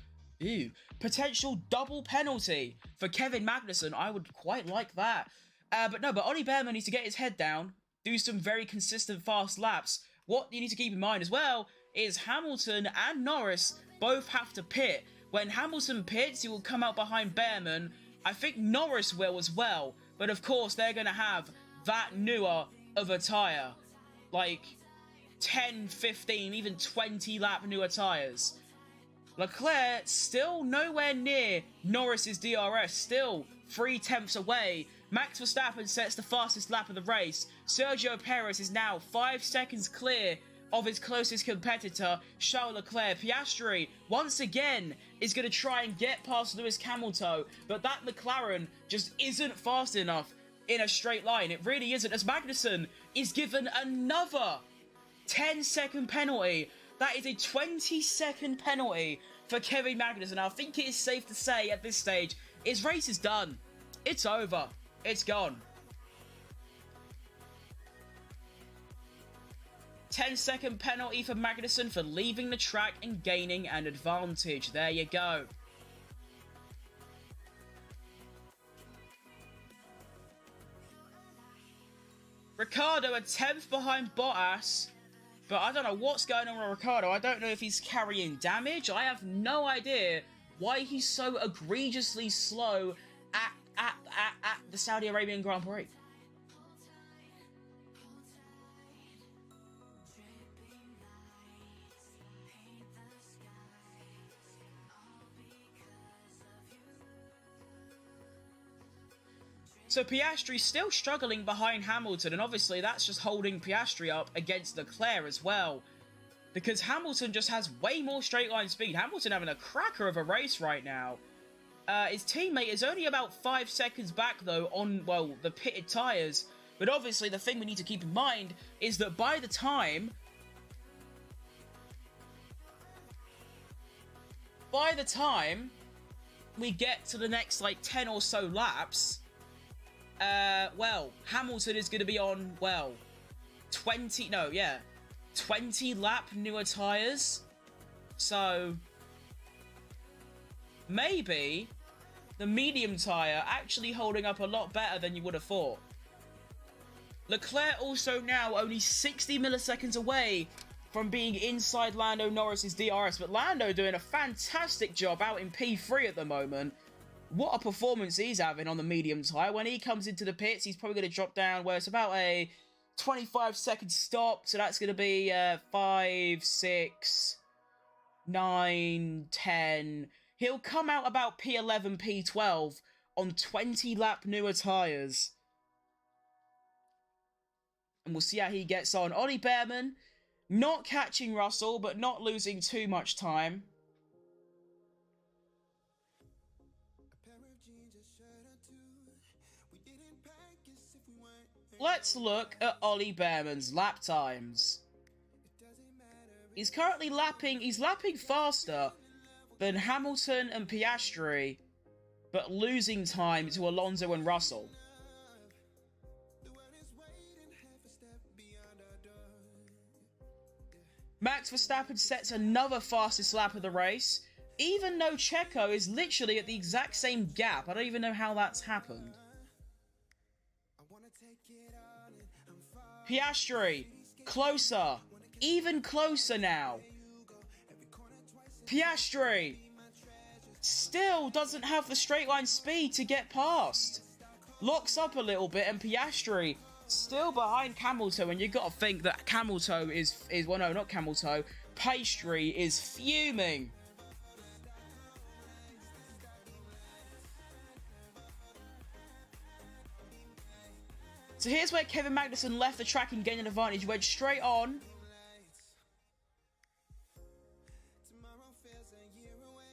Ooh, potential double penalty for Kevin Magnussen. I would quite like that. But Ollie Behrman needs to get his head down, do some very consistent fast laps. What you need to keep in mind as well is Hamilton and Norris both have to pit. When Hamilton pits, he will come out behind Behrman. I think Norris will as well, but of course they're going to have that newer of a tyre. Like 10, 15, even 20 lap newer tyres. Leclerc still nowhere near Norris's DRS, still 3/10 away. Max Verstappen sets the fastest lap of the race. Sergio Perez is now 5 seconds clear of his closest competitor, Charles Leclerc. Piastri, once again, is going to try and get past Lewis Hamilton, but that McLaren just isn't fast enough in a straight line. It really isn't, as Magnussen is given another 10-second penalty. That is a 20-second penalty for Kevin Magnussen. I think it is safe to say at this stage, his race is done. It's over. It's gone. 10-second penalty for Magnussen for leaving the track and gaining an advantage. There you go. Ricciardo a 10th behind Bottas, but I don't know what's going on with Ricciardo. I don't know if he's carrying damage. I have no idea why he's so egregiously slow at the Saudi Arabian Grand Prix. So Piastri's still struggling behind Hamilton, and obviously that's just holding Piastri up against Leclerc as well. Because Hamilton just has way more straight line speed. Hamilton having a cracker of a race right now. His teammate is only about 5 seconds back though on, well, the pitted tyres. But obviously the thing we need to keep in mind is that by the time we get to the next like 10 or so laps, well, Hamilton is going to be on, well, 20 lap newer tyres. So maybe the medium tyre actually holding up a lot better than you would have thought. Leclerc also now only 60 milliseconds away from being inside Lando Norris's DRS, but Lando doing a fantastic job out in P3 at the moment. What a performance he's having on the medium tyre. When he comes into the pits, he's probably going to drop down where it's about a 25-second stop. So that's going to be 5, 6, 9, 10. He'll come out about P11, P12 on 20-lap newer tyres. And we'll see how he gets on. Ollie Behrman Not catching Russell, but not losing too much time. Let's look at Ollie Behrman's lap times. He's currently lapping faster than Hamilton and Piastri, but losing time to Alonso and Russell. Max Verstappen sets another fastest lap of the race, even though Checo is literally at the exact same gap. I don't even know how that's happened. Piastri, closer, even closer now. Piastri still doesn't have the straight line speed to get past. Locks up a little bit, and Piastri still behind Camilto, and you've got to think that Camilto is well, no, not Camilto. Pastry is fuming. So here's where Kevin Magnussen left the track and gained an advantage. He went straight on.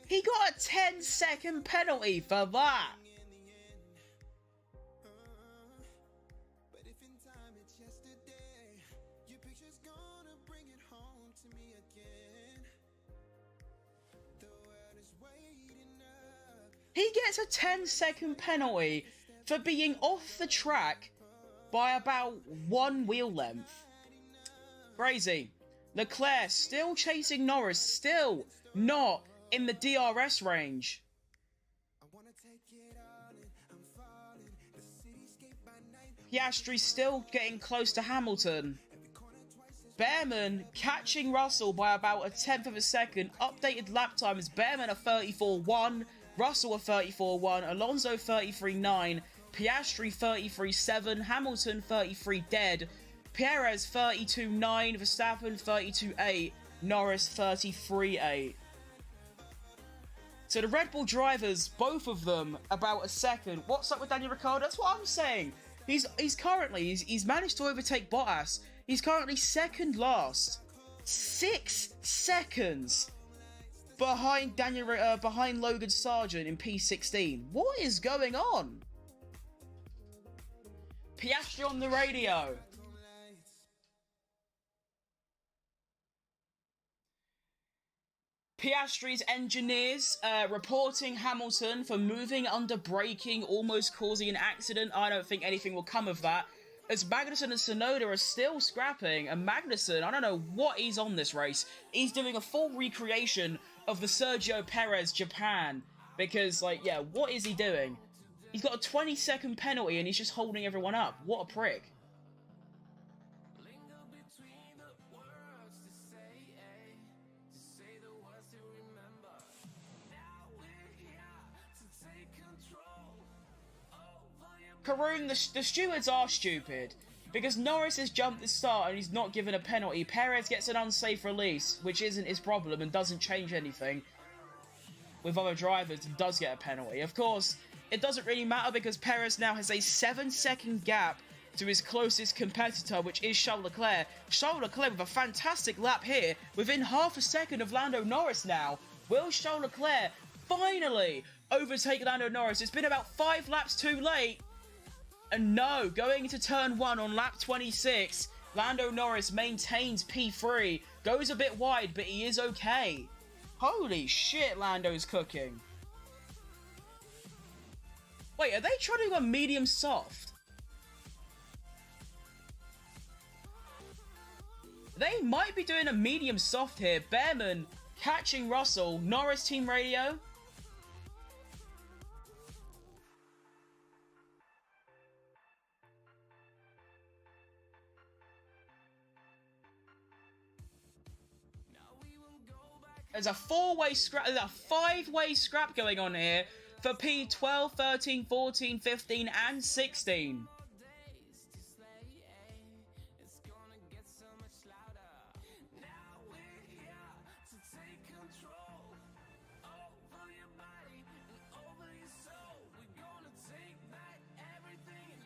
He got a 10-second penalty for that. He gets a 10-second penalty for being off the track by about 1 wheel length. Crazy. Leclerc still chasing Norris, still not in the DRS range. Piastri still getting close to Hamilton. Behrman catching Russell by about a 10th of a second. Updated lap time is Behrman a 34.1, Russell a 34.1, Alonso 33.9, Piastri 33.7, Hamilton 33 dead, Perez 32.9, Verstappen 32.8, Norris 33.8. So the Red Bull drivers, both of them, about a second. What's up with Daniel Ricciardo? That's what I'm saying. He's managed to overtake Bottas. He's currently second last, 6 seconds behind behind Logan Sargent in P16. What is going on? Piastri on the radio. Piastri's engineers reporting Hamilton for moving under braking, almost causing an accident. I don't think anything will come of that, as Magnussen and Tsunoda are still scrapping, and Magnussen, I don't know what he's on this race. He's doing a full recreation of the Sergio Perez Japan, because, like, yeah, what is he doing? He's got a 20-second penalty and he's just holding everyone up. What a prick. Karun, the stewards are stupid, because Norris has jumped the start and he's not given a penalty. Perez gets an unsafe release, which isn't his problem and doesn't change anything with other drivers, and does get a penalty. Of course, it doesn't really matter because Perez now has a 7-second gap to his closest competitor, which is Charles Leclerc. Charles Leclerc with a fantastic lap here, within half a second of Lando Norris now. Will Charles Leclerc finally overtake Lando Norris? It's been about 5 laps too late. And no, going into turn 1 on lap 26, Lando Norris maintains P3, goes a bit wide, but he is okay. Holy shit, Lando's cooking. Wait, are they trying to do a medium soft? They might be doing a medium soft here. Behrman catching Russell, Norris team radio. There's a 4-way scrap, there's a 5-way scrap going on here for P12, 13, 14, 15, and 16.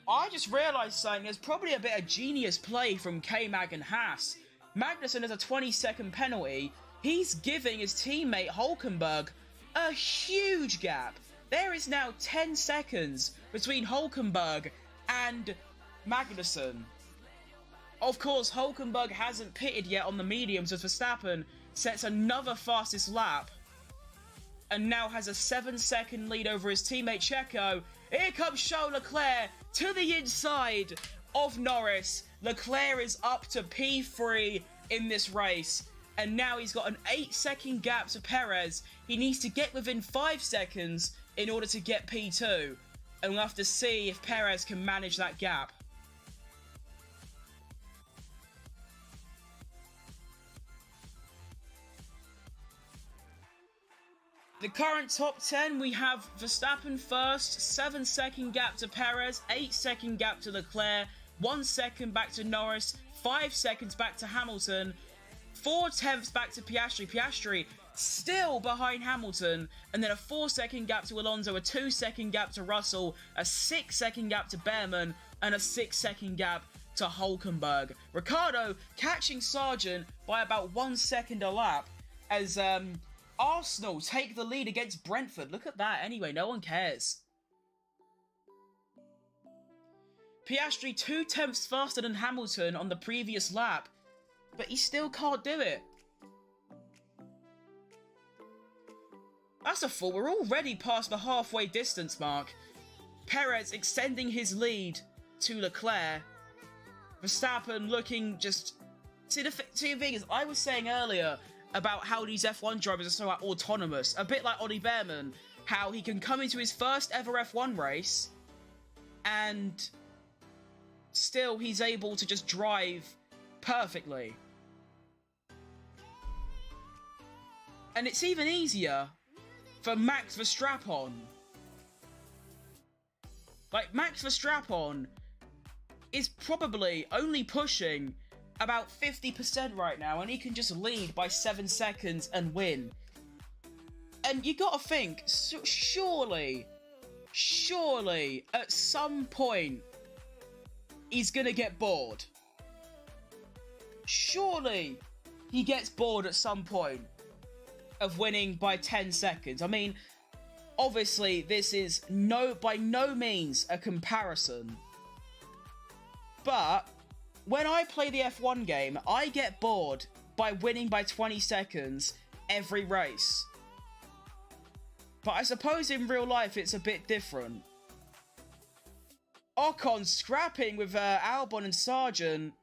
I just realised something. There's probably a bit of genius play from K-Mag and Haas. Magnussen has a 20-second penalty. He's giving his teammate Hulkenberg a huge gap. There is now 10 seconds between Hulkenberg and Magnussen. Of course, Hulkenberg hasn't pitted yet on the mediums as Verstappen sets another fastest lap and now has a 7-second lead over his teammate Checo. Here comes Charles Leclerc to the inside of Norris. Leclerc is up to P3 in this race, and now he's got an 8-second gap to Perez. He needs to get within 5 seconds in order to get P2, and we'll have to see if Perez can manage that gap. The current top 10, we have Verstappen first, 7-second gap to Perez, 8-second gap to Leclerc, 1 second back to Norris, 5 seconds back to Hamilton, 4/10 back to Piastri. Piastri still behind Hamilton, and then a 4-second gap to Alonso, a 2-second gap to Russell, a 6-second gap to Behrman, and a 6-second gap to Hulkenberg. Ricciardo catching Sargent by about 1 second a lap as Arsenal take the lead against Brentford. Look at that. Anyway, no one cares. Piastri 2/10 faster than Hamilton on the previous lap, but he still can't do it. That's a fool. We're already past the halfway distance mark. Perez extending his lead to Leclerc. Verstappen looking just... See, the thing is, I was saying earlier about how these F1 drivers are so autonomous. A bit like Ollie Behrman, how he can come into his first ever F1 race and still he's able to just drive perfectly. And it's even easier for Max Verstappen. Like, Max Verstappen is probably only pushing about 50% right now, and he can just lead by 7 seconds and win. And you gotta think, surely, at some point, he's gonna get bored. Surely, he gets bored at some point of winning by 10 seconds. I mean, obviously, this is by no means a comparison. But when I play the F1 game, I get bored by winning by 20 seconds every race. But I suppose in real life it's a bit different. Ocon scrapping with Albon and Sargent.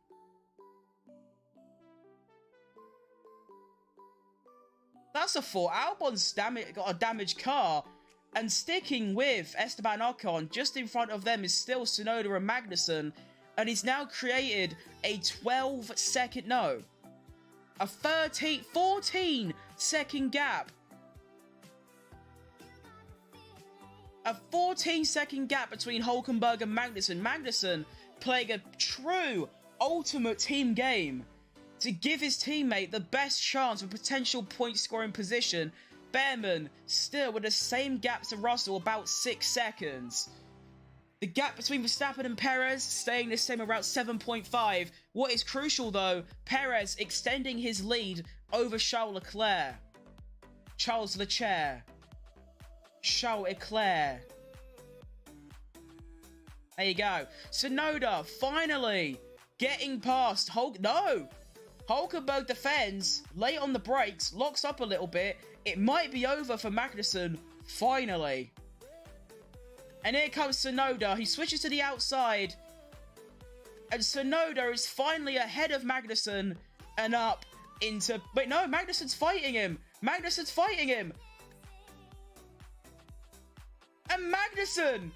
That's a fault. Albon's got a damaged car, and sticking with Esteban Ocon just in front of them is still Tsunoda and Magnussen, and he's now created a 14-second gap. A 14-second gap between Hulkenberg and Magnussen. Magnussen playing a true ultimate team game to give his teammate the best chance of potential point-scoring position. Behrman still with the same gap to Russell, about 6 seconds. The gap between Verstappen and Perez staying the same, around 7.5. What is crucial though, Perez extending his lead over Charles Leclerc. Charles Leclerc. There you go. Tsunoda finally getting past Hulkenberg defends, late on the brakes, locks up a little bit. It might be over for Magnussen, finally. And here comes Tsunoda. He switches to the outside. And Tsunoda is finally ahead of Magnussen and up into... Wait, no, Magnussen's fighting him. And Magnussen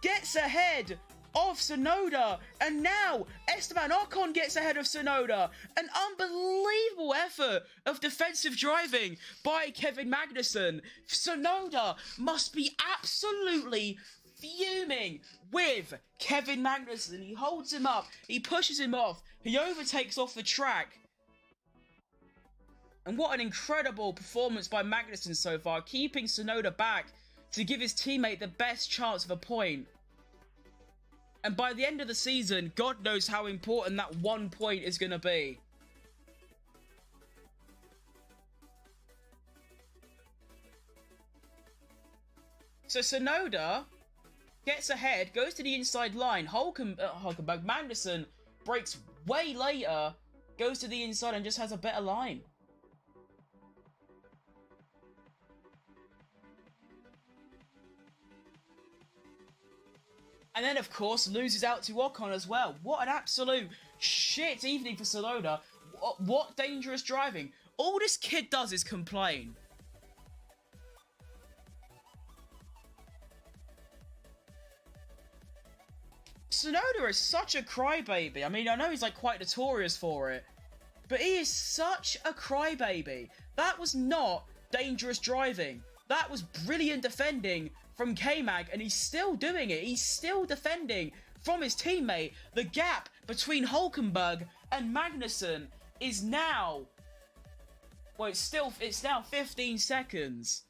gets ahead of Tsunoda, and now Esteban Ocon gets ahead of Tsunoda. An unbelievable effort of defensive driving by Kevin Magnussen. Tsunoda must be absolutely fuming with Kevin Magnussen. He holds him up, he pushes him off, he overtakes off the track. And what an incredible performance by Magnussen so far, keeping Tsunoda back to give his teammate the best chance of a point. And by the end of the season, God knows how important that 1 point is going to be. So Sonoda gets ahead, goes to the inside line. Hulkenberg, Magnussen breaks way later, goes to the inside and just has a better line. And then, of course, loses out to Ocon as well. What an absolute shit evening for Sonoda. What dangerous driving. All this kid does is complain. Sonoda is such a crybaby. I mean, I know he's like quite notorious for it, but he is such a crybaby. That was not dangerous driving. That was brilliant defending from K-Mag, and he's still doing it. He's still defending from his teammate. The gap between Hulkenberg and Magnussen is now... Well, it's now 15 seconds.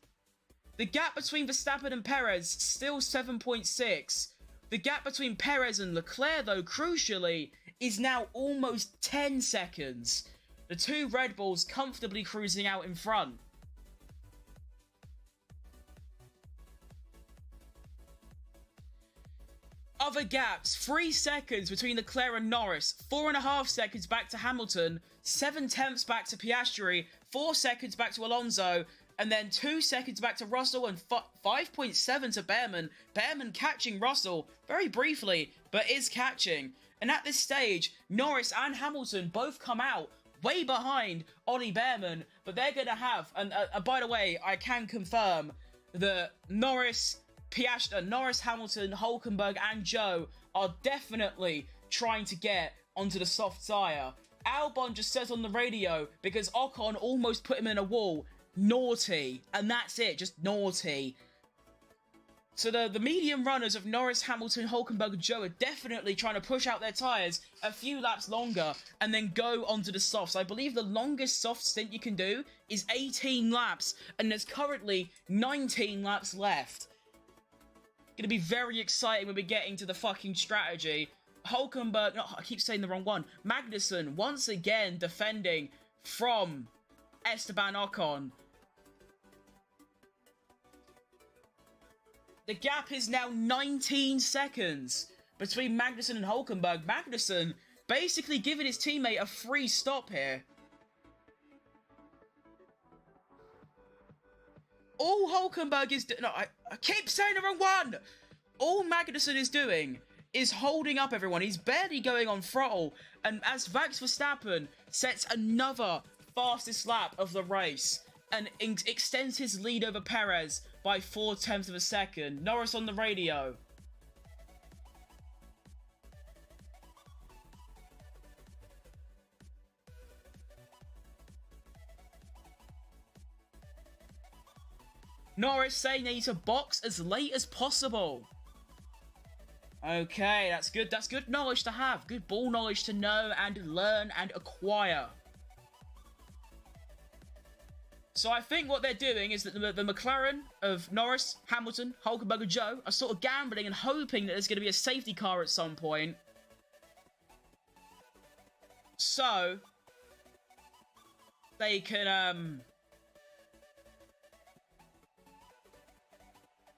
The gap between Verstappen and Perez, still 7.6. The gap between Perez and Leclerc, though, crucially, is now almost 10 seconds. The two Red Bulls comfortably cruising out in front. Other gaps, 3 seconds between Leclerc and Norris, 4.5 seconds back to Hamilton, 7/10 back to Piastri, 4 seconds back to Alonso, and then 2 seconds back to Russell and 5.7 to Behrman. Behrman catching Russell very briefly, but is catching. And at this stage, Norris and Hamilton both come out way behind Ollie Behrman, but they're going to have, and by the way, I can confirm that Norris, Hamilton, Hulkenberg and Joe are definitely trying to get onto the soft tyre. Albon just says on the radio, because Ocon almost put him in a wall, naughty, and that's it, just naughty. So the medium runners of Norris, Hamilton, Hulkenberg and Joe are definitely trying to push out their tyres a few laps longer and then go onto the softs. I believe the longest soft stint you can do is 18 laps, and there's currently 19 laps left. Gonna be very exciting when we're getting to the fucking strategy. Hulkenberg, no, I keep saying the wrong one. Magnussen once again defending from Esteban Ocon. The gap is now 19 seconds between Magnussen and Hulkenberg. Magnussen basically giving his teammate a free stop here. All Hulkenberg is doing... No, I keep saying the wrong one! All Magnussen is doing is holding up everyone. He's barely going on throttle. And as Max Verstappen sets another fastest lap of the race and extends his lead over Perez by 0.4 of a second. Norris on the radio. Norris saying they need to box as late as possible. Okay, that's good. That's good knowledge to have. Good ball knowledge to know and learn and acquire. So I think what they're doing is that the McLaren of Norris, Hamilton, Hulkenberg and Joe are sort of gambling and hoping that there's going to be a safety car at some point. So they can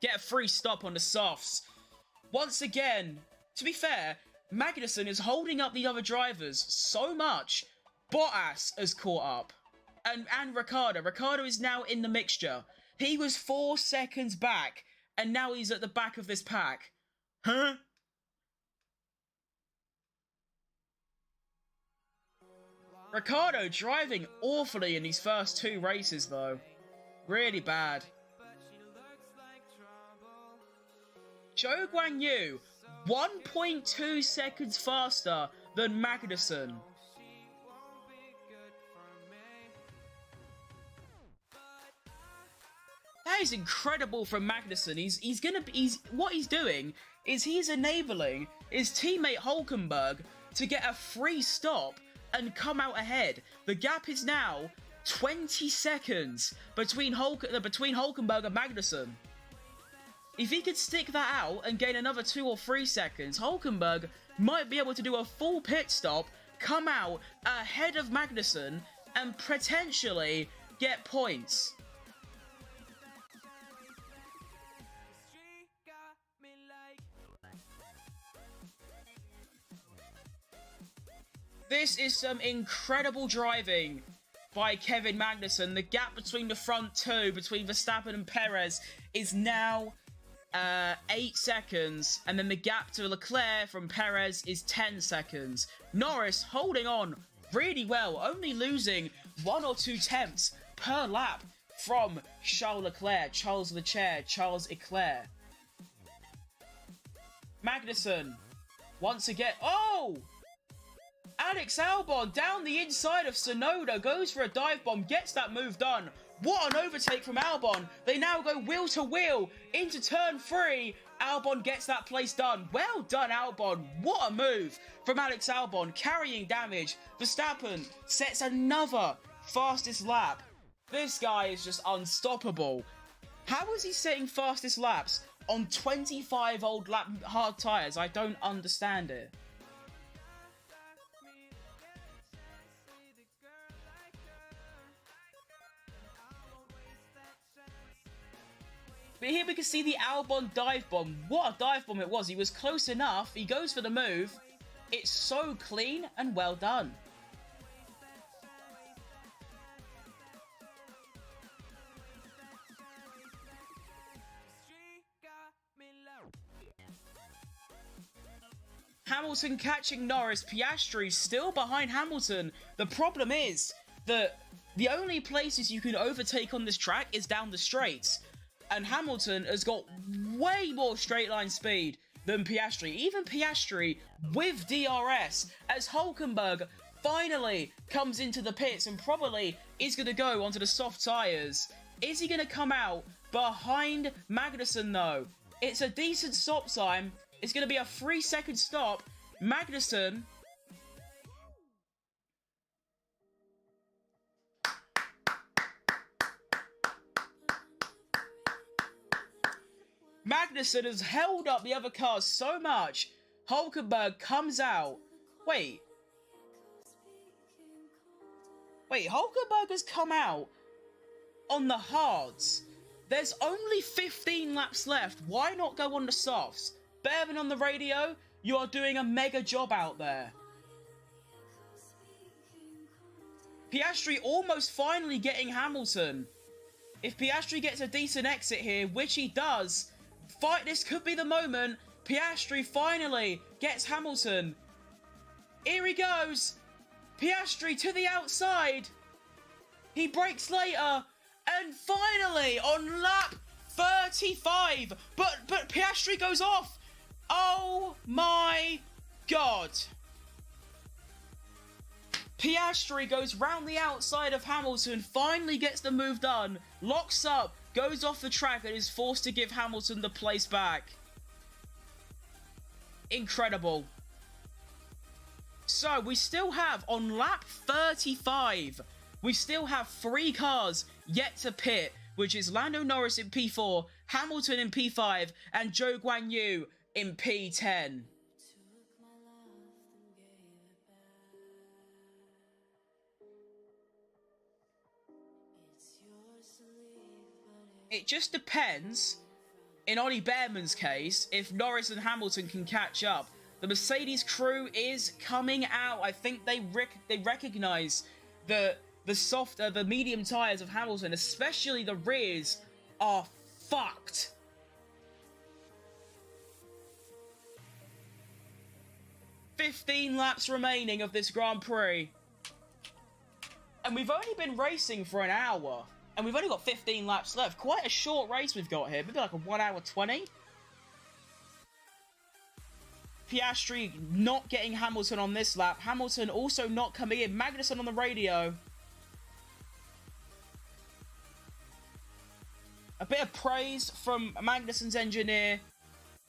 get a free stop on the softs. Once again, to be fair, Magnussen is holding up the other drivers so much. Bottas has caught up. And Ricciardo. Ricciardo is now in the mixture. He was 4 seconds back, and now he's at the back of this pack. Huh? Ricciardo driving awfully in these first 2 races, though. Really bad. Zhou Guanyu, 1.2 seconds faster than Magnussen. That is incredible from Magnussen. What he's doing is he's enabling his teammate Hulkenberg to get a free stop and come out ahead. The gap is now 20 seconds between Hulkenberg and Magnussen. If he could stick that out and gain another 2 or 3 seconds, Hulkenberg might be able to do a full pit stop, come out ahead of Magnussen, and potentially get points. This is some incredible driving by Kevin Magnussen. The gap between the front two, between Verstappen and Perez, is now 8 seconds. And then the gap to Leclerc from Perez is 10 seconds. Norris holding on really well, only losing 1 or 2 tenths per lap from Charles Leclerc. Charles Leclerc. Magnussen, once again. Oh! Alex Albon down the inside of Tsunoda, goes for a dive bomb, gets that move done. What an overtake from Albon. They now go wheel to wheel into turn 3. Albon gets that place done. Well done, Albon. What a move from Alex Albon, carrying damage. Verstappen sets another fastest lap. This guy is just unstoppable. How is he setting fastest laps on 25 old hard tyres? I don't understand it. But here we can see the Albon dive bomb. What a dive bomb it was. He was close enough. He goes for the move. It's so clean and well done. Hamilton catching Norris. Piastri still behind Hamilton. The problem is that the only places you can overtake on this track is down the straights. And Hamilton has got way more straight line speed than Piastri. Even Piastri with DRS, as Hülkenberg finally comes into the pits and probably is going to go onto the soft tyres. Is he going to come out behind Magnussen though? It's a decent stop time. It's going to be a 3-second stop. Magnussen has held up the other cars so much. Hülkenberg comes out. Wait, Hülkenberg has come out on the hards. There's only 15 laps left. Why not go on the softs? Better than on the radio. You are doing a mega job out there. Piastri almost finally getting Hamilton. If Piastri gets a decent exit here, which he does, this could be the moment. Piastri finally gets Hamilton. Here he goes. Piastri to the outside. He brakes later. And finally, on lap 35. But Piastri goes off. Oh my God. Piastri goes round the outside of Hamilton, finally gets the move done, locks up, goes off the track and is forced to give Hamilton the place back. Incredible. So we still have, on lap 35, we still have 3 cars yet to pit, which is Lando Norris in P4, Hamilton in P5, and Zhou Guanyu in P10. It just depends, in Ollie Behrman's case, if Norris and Hamilton can catch up. The Mercedes crew is coming out. I think they recognise the medium tyres of Hamilton, especially the rears, are fucked. "15 laps remaining of this Grand Prix. And we've only been racing for an hour. And we've only got 15 laps left. Quite a short race we've got here. Maybe like a 1 hour 20. Piastri not getting Hamilton on this lap. Hamilton also not coming in. Magnussen on the radio. A bit of praise from Magnussen's engineer,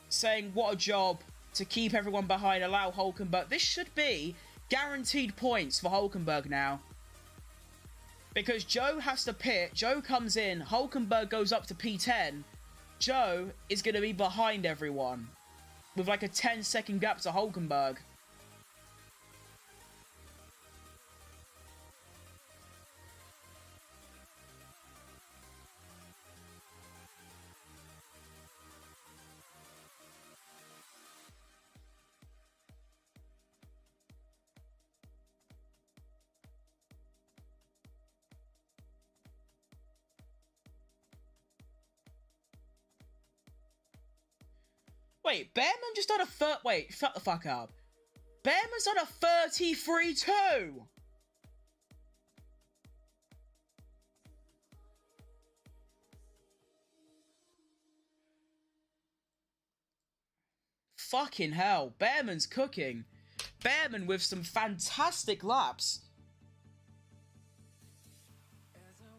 saying what a job to keep everyone behind, allow Hülkenberg. This should be guaranteed points for Hülkenberg now. Because Zhou has to pit, Zhou comes in, Hülkenberg goes up to P10. Zhou is going to be behind everyone, with like a 10-second gap to Hülkenberg. Wait, Behrman just done a wait, shut the fuck up. Behrman's done a 33-2. Fucking hell, Behrman's cooking. Behrman with some fantastic laps.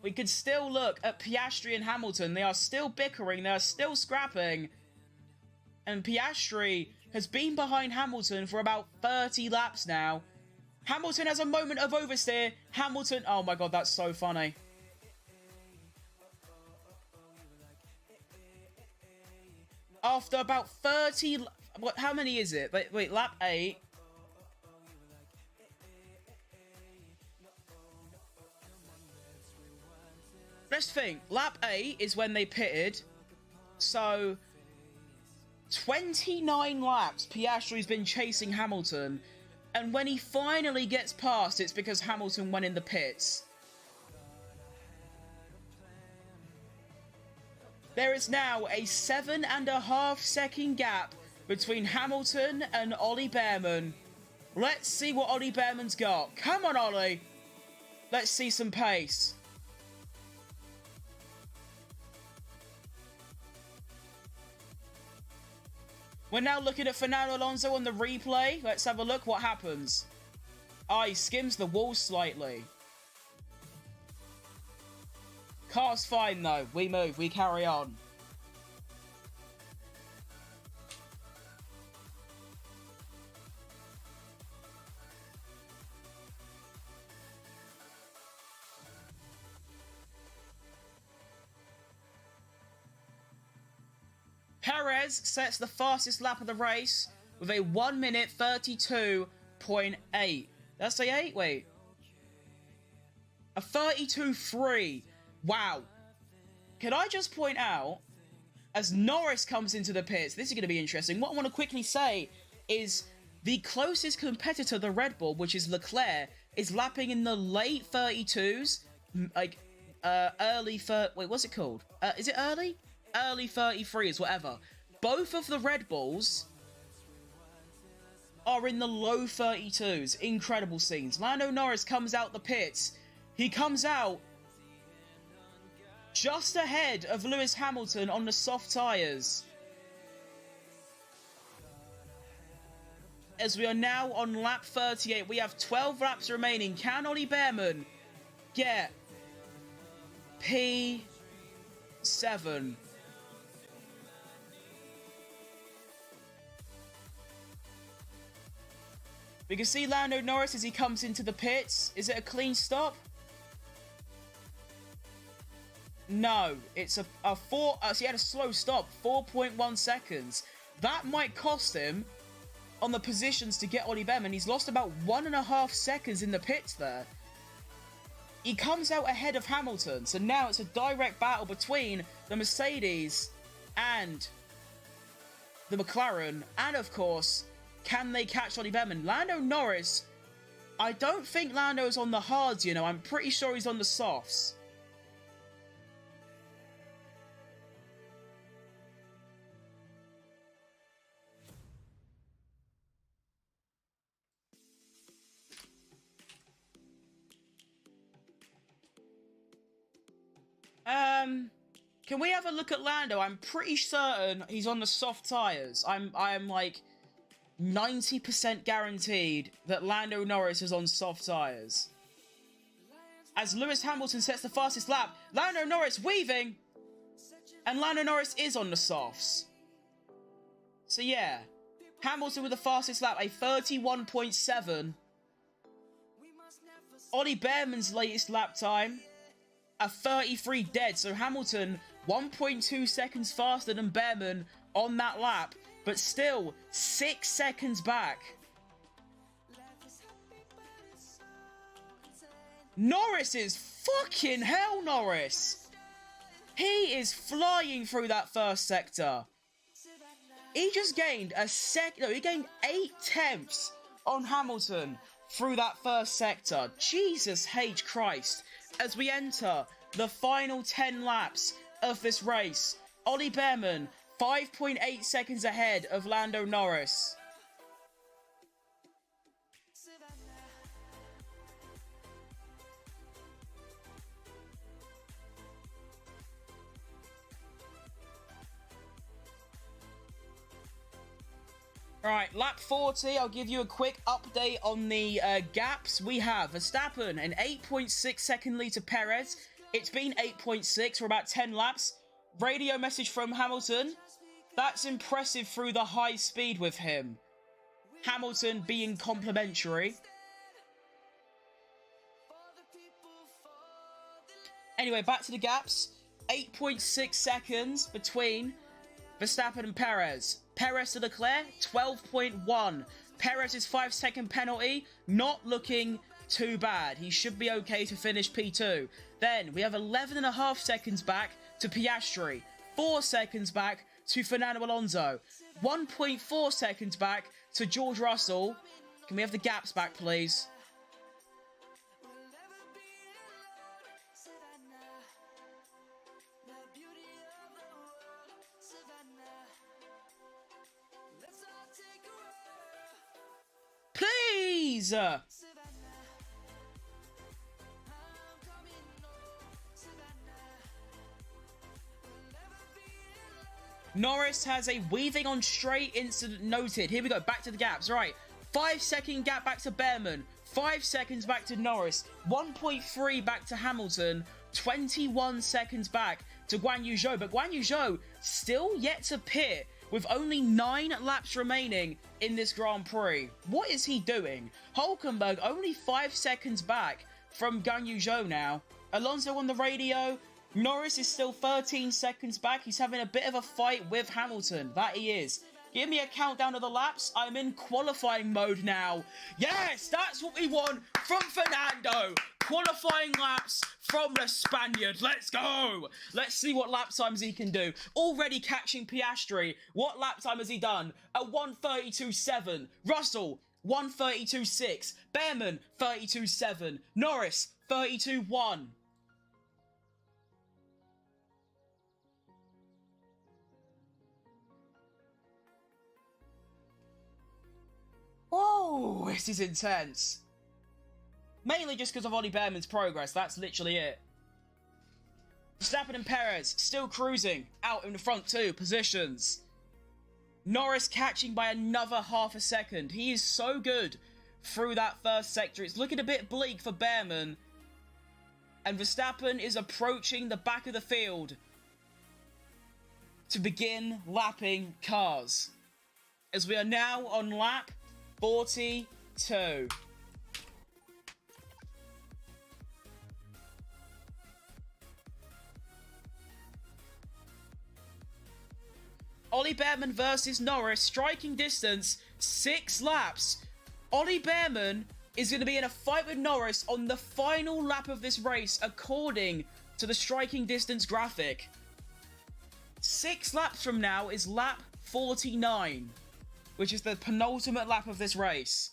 We could still look at Piastri and Hamilton. They are still bickering. They are still scrapping. And Piastri has been behind Hamilton for about 30 laps now. Hamilton has a moment of oversteer. Hamilton... Oh my god, that's so funny. After about 30... What? How many is it? Wait, lap 8. Let's think. Lap 8 is when they pitted. So, 29 laps Piastri's been chasing Hamilton. And when he finally gets past, it's because Hamilton went in the pits. There is now a 7.5 second gap between Hamilton and Ollie Behrman. Let's see what Ollie Behrman's got. Come on, Ollie. Let's see some pace. We're now looking at Fernando Alonso on the replay. Let's have a look what happens. Ah, he skims the wall slightly. Car's fine though. We move. We carry on. Perez sets the fastest lap of the race with a 1 minute 32.8. That's a 8? Wait. A 32.3. Wow. Can I just point out, as Norris comes into the pits, this is going to be interesting. What I want to quickly say is the closest competitor, the Red Bull, which is Leclerc, is lapping in the late 32s. Like, early... Wait, what's it called? Is it early? Early 33s, whatever. Both of the Red Bulls are in the low 32s. Incredible scenes. Lando Norris comes out the pits. He comes out just ahead of Lewis Hamilton on the soft tyres. As we are now on lap 38, we have 12 laps remaining. Can Ollie Behrman get P7? We can see Lando Norris as he comes into the pits. Is it a clean stop? No, it's a 4... so he had a slow stop, 4.1 seconds. That might cost him on the positions to get Ollie Behrman. He's lost about 1.5 seconds in the pits there. He comes out ahead of Hamilton, so now it's a direct battle between the Mercedes and the McLaren, and of course, can they catch Ollie Behrman? Lando Norris, I don't think Lando's on the hards, you know. I'm pretty sure he's on the softs. Can we have a look at Lando? I'm pretty certain he's on the soft tyres. I am like 90% guaranteed that Lando Norris is on soft tyres. As Lewis Hamilton sets the fastest lap, Lando Norris weaving, and Lando Norris is on the softs. So yeah, Hamilton with the fastest lap, a 31.7. Ollie Behrman's latest lap time, a 33 dead. So Hamilton 1.2 seconds faster than Behrman on that lap, but still 6 seconds back. Norris is fucking hell, Norris. He is flying through that first sector. He just gained he gained 8 tenths on Hamilton through that first sector. Jesus H. Christ. As we enter the final 10 laps of this race, Ollie Behrman 5.8 seconds ahead of Lando Norris. Right, lap 40, I'll give you a quick update on the gaps. We have Verstappen, an 8.6 second lead to Perez. It's been 8.6 for about 10 laps. Radio message from Hamilton. That's impressive through the high speed with him. Hamilton being complimentary. Anyway, back to the gaps. 8.6 seconds between Verstappen and Perez. Perez to Leclerc, 12.1. Perez's 5-second penalty, not looking too bad. He should be okay to finish P2. Then we have 11.5 seconds back to Piastri. 4 seconds back to Fernando Alonso. 1.4 seconds back to George Russell. Can we have the gaps back, please? Please! Norris has a weaving on straight incident noted. Here we go, back to the gaps. Right, 5-second gap back to Behrman. 5 seconds back to Norris. 1.3 back to Hamilton. 21 seconds back to Guan Yu Zhou. But Guan Yu Zhou still yet to pit with only 9 laps remaining in this Grand Prix. What is he doing? Hulkenberg only 5 seconds back from Guan Yu Zhou now. Alonso on the radio. Norris is still 13 seconds back. He's having a bit of a fight with Hamilton. That he is. Give me a countdown of the laps. I'm in qualifying mode now. Yes, that's what we want from Fernando. Qualifying laps from the Spaniard. Let's go. Let's see what lap times he can do. Already catching Piastri. What lap time has he done? A 1:32.7. Russell, 1:32.6. Behrman, 32.7. Norris, 32.1. Oh, this is intense. Mainly just because of Ollie Behrman's progress. That's literally it. Verstappen and Perez still cruising out in the front 2 positions. Norris catching by another half a second. He is so good through that first sector. It's looking a bit bleak for Behrman. And Verstappen is approaching the back of the field to begin lapping cars. As we are now on lap 42. Ollie Behrman versus Norris, striking distance, 6 laps. Ollie Behrman is going to be in a fight with Norris on the final lap of this race, according to the striking distance graphic. 6 laps from now is lap 49. Which is the penultimate lap of this race.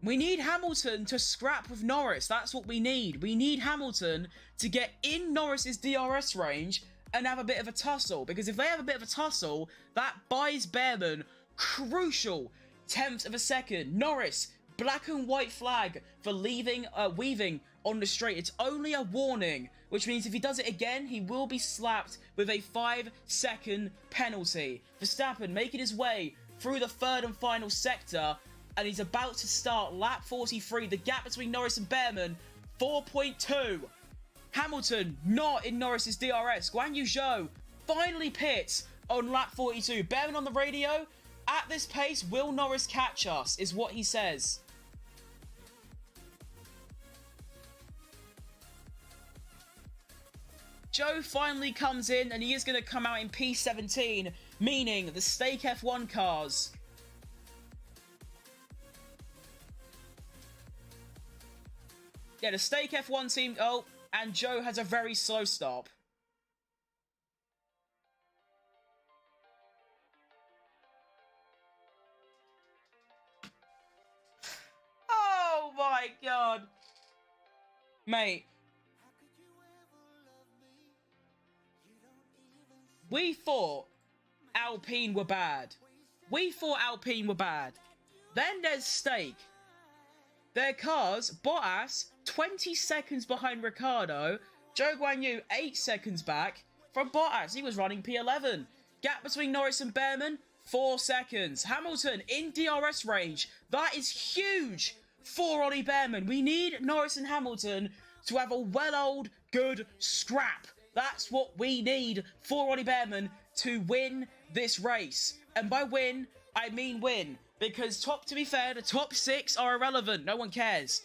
We need Hamilton to scrap with Norris. That's what we need. We need Hamilton to get in Norris's DRS range and have a bit of a tussle. Because if they have a bit of a tussle, that buys Behrman crucial 10th of a second. Norris, black and white flag for weaving on the straight. It's only a warning, which means if he does it again, he will be slapped with a 5-second penalty. Verstappen making his way through the 3rd and final sector, and he's about to start lap 43. The gap between Norris and Behrman, 4.2. Hamilton not in Norris's DRS. Guan Yu Zhou finally pits on lap 42. Behrman on the radio. At this pace, will Norris catch us, is what he says. Zhou finally comes in, and he is going to come out in P17, meaning the stake F1 cars. Yeah, the stake F1 team... Oh, and Zhou has a very slow stop. Oh my god. Mate. we thought Alpine were bad. We thought Alpine were bad. Then there's Stake. Their cars, Bottas, 20 seconds behind Ricciardo. Zhou Guanyu, 8 seconds back from Bottas. He was running P11. Gap between Norris and Behrman, 4 seconds. Hamilton in DRS range. That is huge for Ollie Behrman. We need Norris and Hamilton to have a well-old, good scrap. That's what we need for Ollie Behrman to win this race. And by win, I mean win. Because, to be fair, the top 6 are irrelevant. No one cares.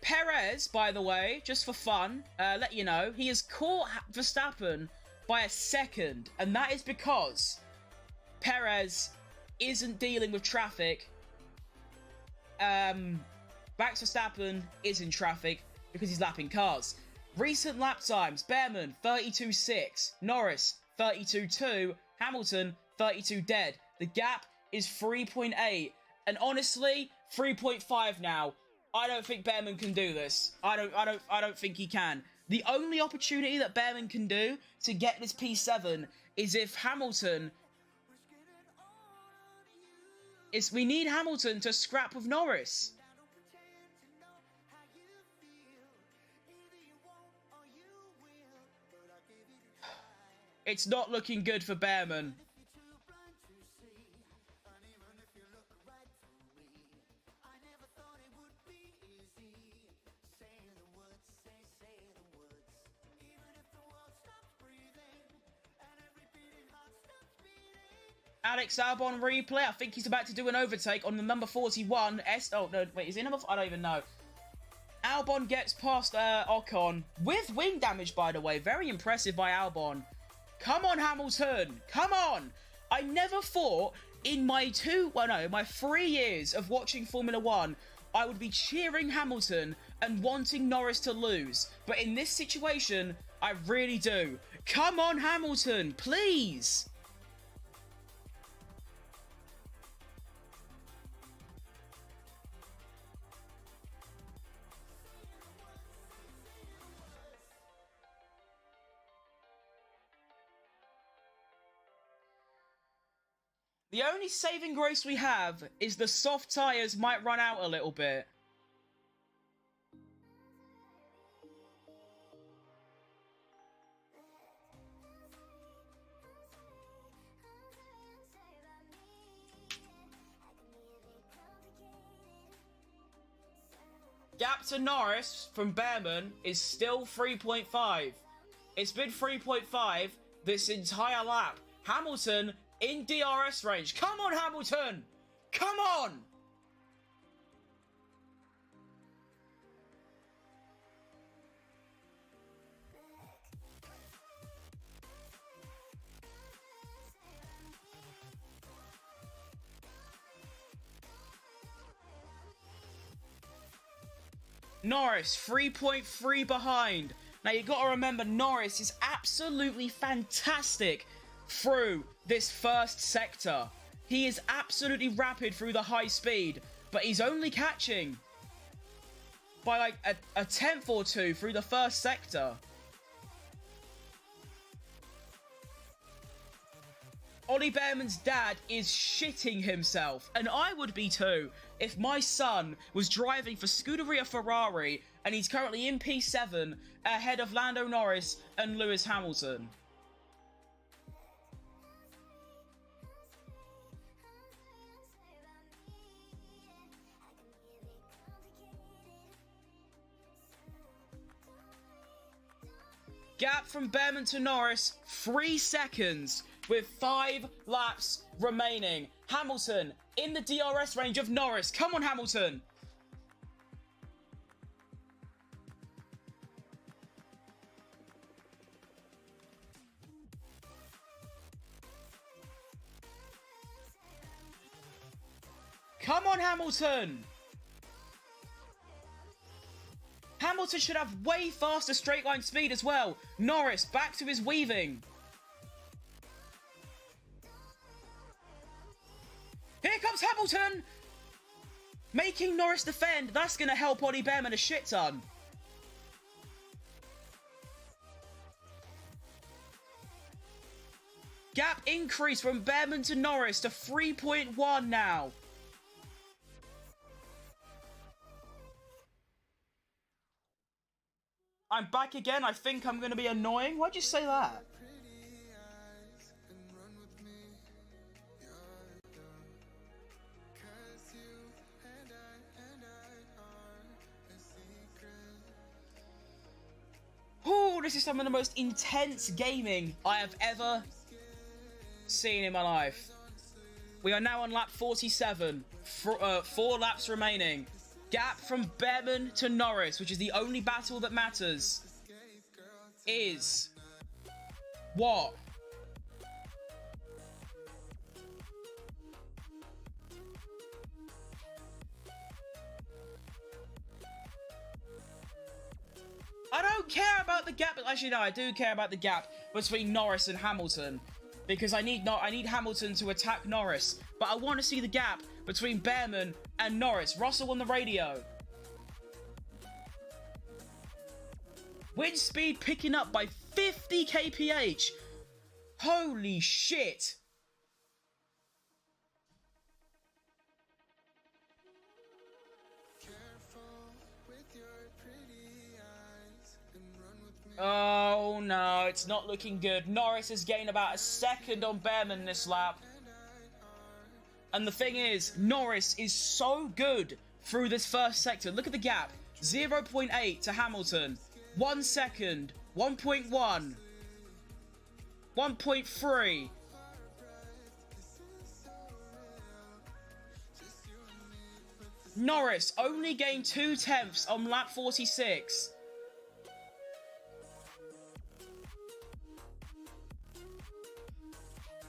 Perez, by the way, just for fun, let you know, he has caught Verstappen by a second. And that is because Perez isn't dealing with traffic. Max Verstappen is in traffic because he's lapping cars. Recent lap times, Behrman, 32.6. Norris, 32.2. Hamilton, 32 dead. The gap is 3.8. And honestly, 3.5 now. I don't think Behrman can do this. I don't think he can. The only opportunity that Behrman can do to get this P7 is if Hamilton we need Hamilton to scrap with Norris. It's not looking good for Behrman. Alex Albon replay. I think he's about to do an overtake on the number 41. Oh, no, wait, is he number... I don't even know. Albon gets past Ocon with wing damage, by the way. Very impressive by Albon. Come on, Hamilton. Come on. I never thought in my 3 years of watching Formula 1, I would be cheering Hamilton and wanting Norris to lose. But in this situation, I really do. Come on, Hamilton, please. The only saving grace we have is the soft tyres might run out a little bit. Gap to Norris from Behrman is still 3.5. It's been 3.5 this entire lap. Hamilton in DRS range. Come on, Hamilton! Come on! Norris, 3.3 behind. Now, you got to remember, Norris is absolutely fantastic through this first sector. He is absolutely rapid through the high speed, but he's only catching by like a tenth or two through the first sector. Ollie Behrman's dad is shitting himself, and I would be too if my son was driving for Scuderia Ferrari and he's currently in P7 ahead of Lando Norris and Lewis Hamilton. Gap from Behrman to Norris, 3 seconds with 5 laps remaining. Hamilton in the DRS range of Norris. Come on, Hamilton. Come on, Hamilton. Hamilton should have way faster straight line speed as well. Norris back to his weaving. Here comes Hamilton! Making Norris defend. That's going to help Ollie Behrman a shit ton. Gap increase from Behrman to Norris to 3.1 now. I'm back again. I think I'm going to be annoying. Why'd you say that? Oh, this is some of the most intense gaming I have ever seen in my life. We are now on lap 47. 4 laps remaining. Gap from Behrman to Norris, which is the only battle that matters, is what? I don't care about the gap. Actually, no, I do care about the gap between Norris and Hamilton, because I need Hamilton to attack Norris, but I want to see the gap between Behrman and Norris. Russell on the radio. Wind speed picking up by 50 kph. Holy shit. Oh no, it's not looking good. Norris has gained about a second on Behrman this lap. And the thing is, Norris is so good through this first sector. Look at the gap. 0.8 to Hamilton. 1 second. 1.1. 1.3. Norris only gained 2/10 on lap 46.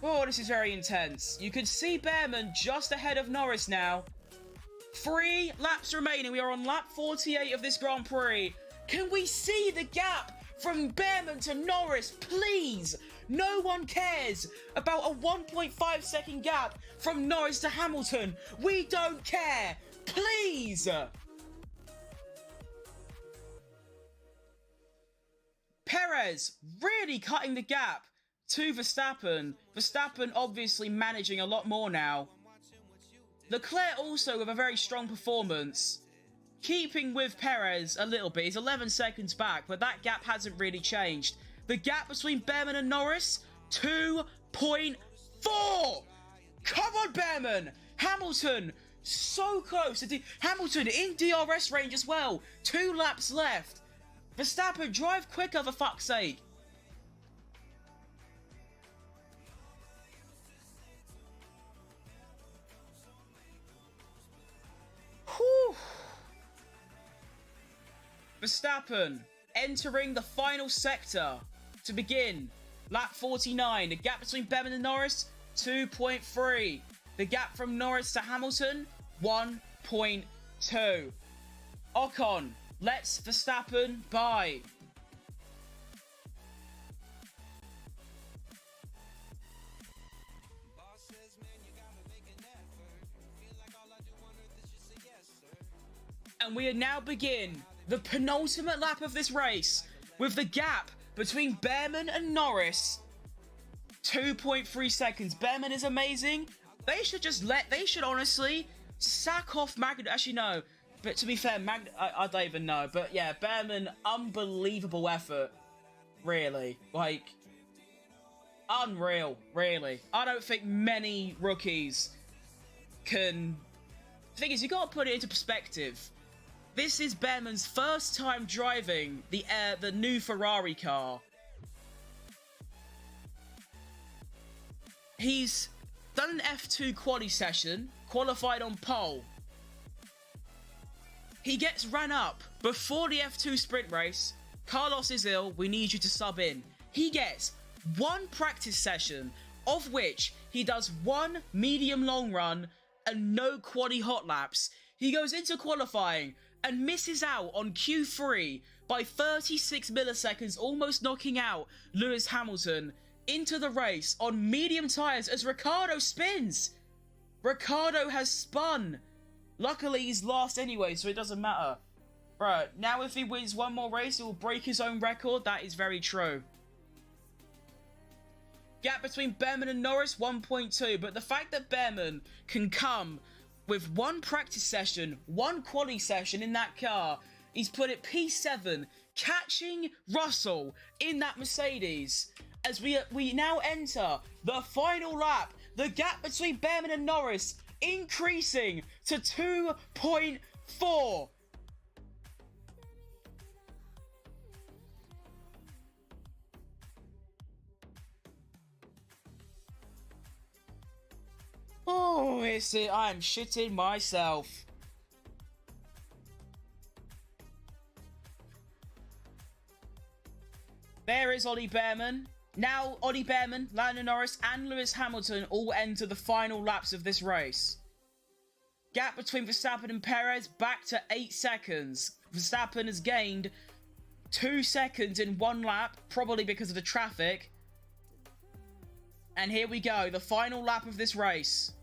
Oh, this is very intense. You can see Behrman just ahead of Norris now. 3 laps remaining. We are on lap 48 of this Grand Prix. Can we see the gap from Behrman to Norris, please? No one cares about a 1.5 second gap from Norris to Hamilton. We don't care. Please. Perez really cutting the gap to Verstappen. Verstappen obviously managing a lot more now. Leclerc also with a very strong performance. Keeping with Perez a little bit. He's 11 seconds back, but that gap hasn't really changed. The gap between Behrman and Norris, 2.4! Come on, Behrman! Hamilton, so close. Hamilton in DRS range as well. 2 laps left. Verstappen, drive quicker for fuck's sake. Whew. Verstappen entering the final sector to begin lap 49. The gap between Behrman and Norris, 2.3. The gap from Norris to Hamilton, 1.2. Ocon lets Verstappen by. And we now begin the penultimate lap of this race with the gap between Behrman and Norris 2.3 seconds. Behrman is amazing. They should honestly sack off Magnussen. Actually, no. But to be fair, I don't even know. But yeah, Behrman, unbelievable effort. Really. Like, unreal, really. I don't think many rookies can. The thing is, you gotta put it into perspective. This is Behrman's first time driving the new Ferrari car. He's done an F2 quali session, qualified on pole. He gets ran up before the F2 sprint race. Carlos is ill, we need you to sub in. He gets 1 practice session, of which he does 1 medium long run and no quali hot laps. He goes into qualifying and misses out on Q3 by 36 milliseconds, almost knocking out Lewis Hamilton into the race on medium tyres as Ricciardo spins. Ricciardo has spun. Luckily, he's last anyway, so it doesn't matter. Right, now if he wins 1 more race, he will break his own record. That is very true. Gap between Behrman and Norris, 1.2. But the fact that Behrman can come with one practice session, one quali session in that car, he's put it P7, catching Russell in that Mercedes. As we now enter the final lap, the gap between Behrman and Norris increasing to 2.4. Oh, it's it. I'm shitting myself. There is Ollie Behrman. Now, Ollie Behrman, Lando Norris, and Lewis Hamilton all enter the final laps of this race. Gap between Verstappen and Perez back to 8 seconds. Verstappen has gained 2 seconds in one lap, probably because of the traffic. And here we go, the final lap of this race.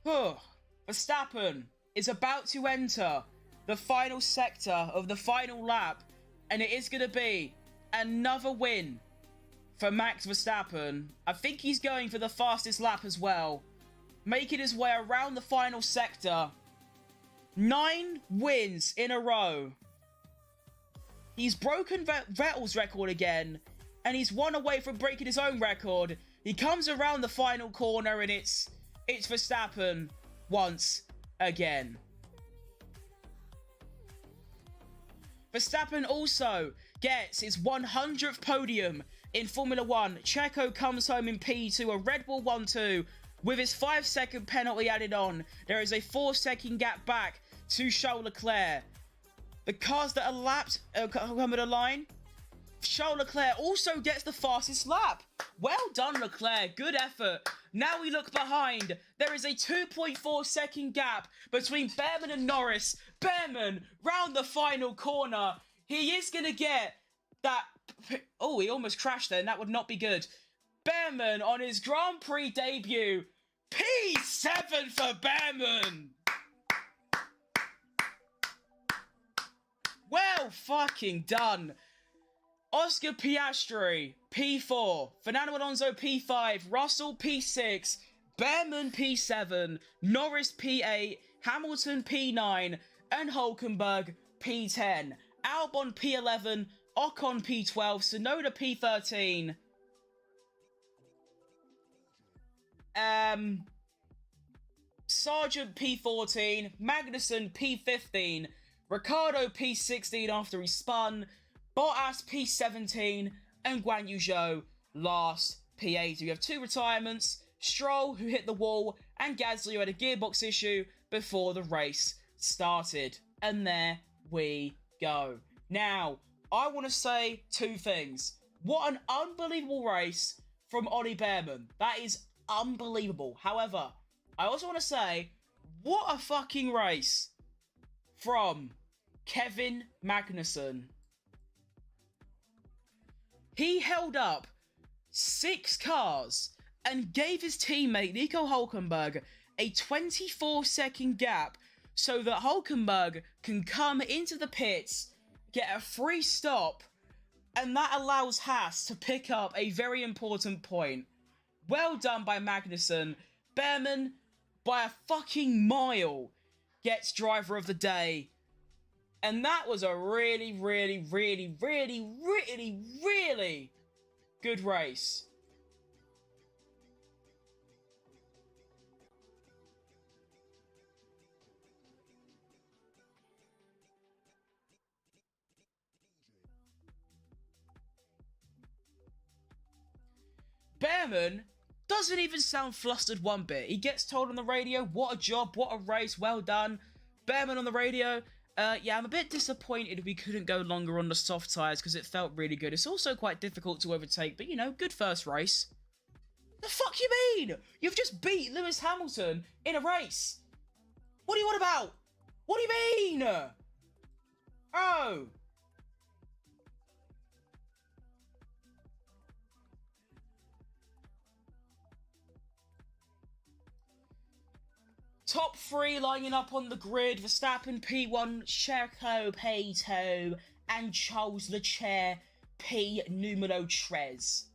Verstappen is about to enter the final sector of the final lap, and it is going to be another win for Max Verstappen. I think he's going for the fastest lap as well, making his way around the final sector. 9 wins in a row. He's broken Vettel's record again, and he's one away from breaking his own record. He comes around the final corner, and it's Verstappen once again. Verstappen also gets his 100th podium in Formula 1. Checo comes home in P2, a Red Bull 1-2, with his 5-second penalty added on. There is a 4-second gap back to Charles Leclerc. The cars that are lapped come at a line. Charles Leclerc also gets the fastest lap. Well done, Leclerc. Good effort. Now we look behind. There is a 2.4 second gap between Behrman and Norris. Behrman round the final corner. He is going to get that. Oh, he almost crashed then. That would not be good. Behrman on his Grand Prix debut. P7 for Behrman. Well fucking done. Oscar Piastri, P4. Fernando Alonso, P5. Russell, P6. Behrman, P7. Norris, P8. Hamilton, P9. And Hülkenberg, P10. Albon, P11. Ocon, P12. Tsunoda, P13. Sargent, P14. Magnussen, P15. Ricciardo, P16 after he spun. Bottas, P17, and Guan Yu Zhou, last P8. We have 2 retirements, Stroll, who hit the wall, and Gasly, who had a gearbox issue before the race started. And there we go. Now, I want to say 2 things. What an unbelievable race from Ollie Behrman. That is unbelievable. However, I also want to say, what a fucking race from Kevin Magnussen. He held up 6 cars and gave his teammate Nico Hülkenberg a 24-second gap so that Hülkenberg can come into the pits, get a free stop, and that allows Haas to pick up a very important point. Well done by Magnussen. Behrman, by a fucking mile, gets driver of the day. And that was a really, really, really, really, really, really good race. Behrman doesn't even sound flustered one bit. He gets told on the radio, what a job, what a race, well done. Behrman on the radio, yeah, I'm a bit disappointed we couldn't go longer on the soft tyres because it felt really good. It's also quite difficult to overtake, but, you know, good first race. The fuck you mean? You've just beat Lewis Hamilton in a race. What do you want about? What do you mean? Oh. Top 3 lining up on the grid. Verstappen P1, Checo P2, and Charles Leclerc P numero tres.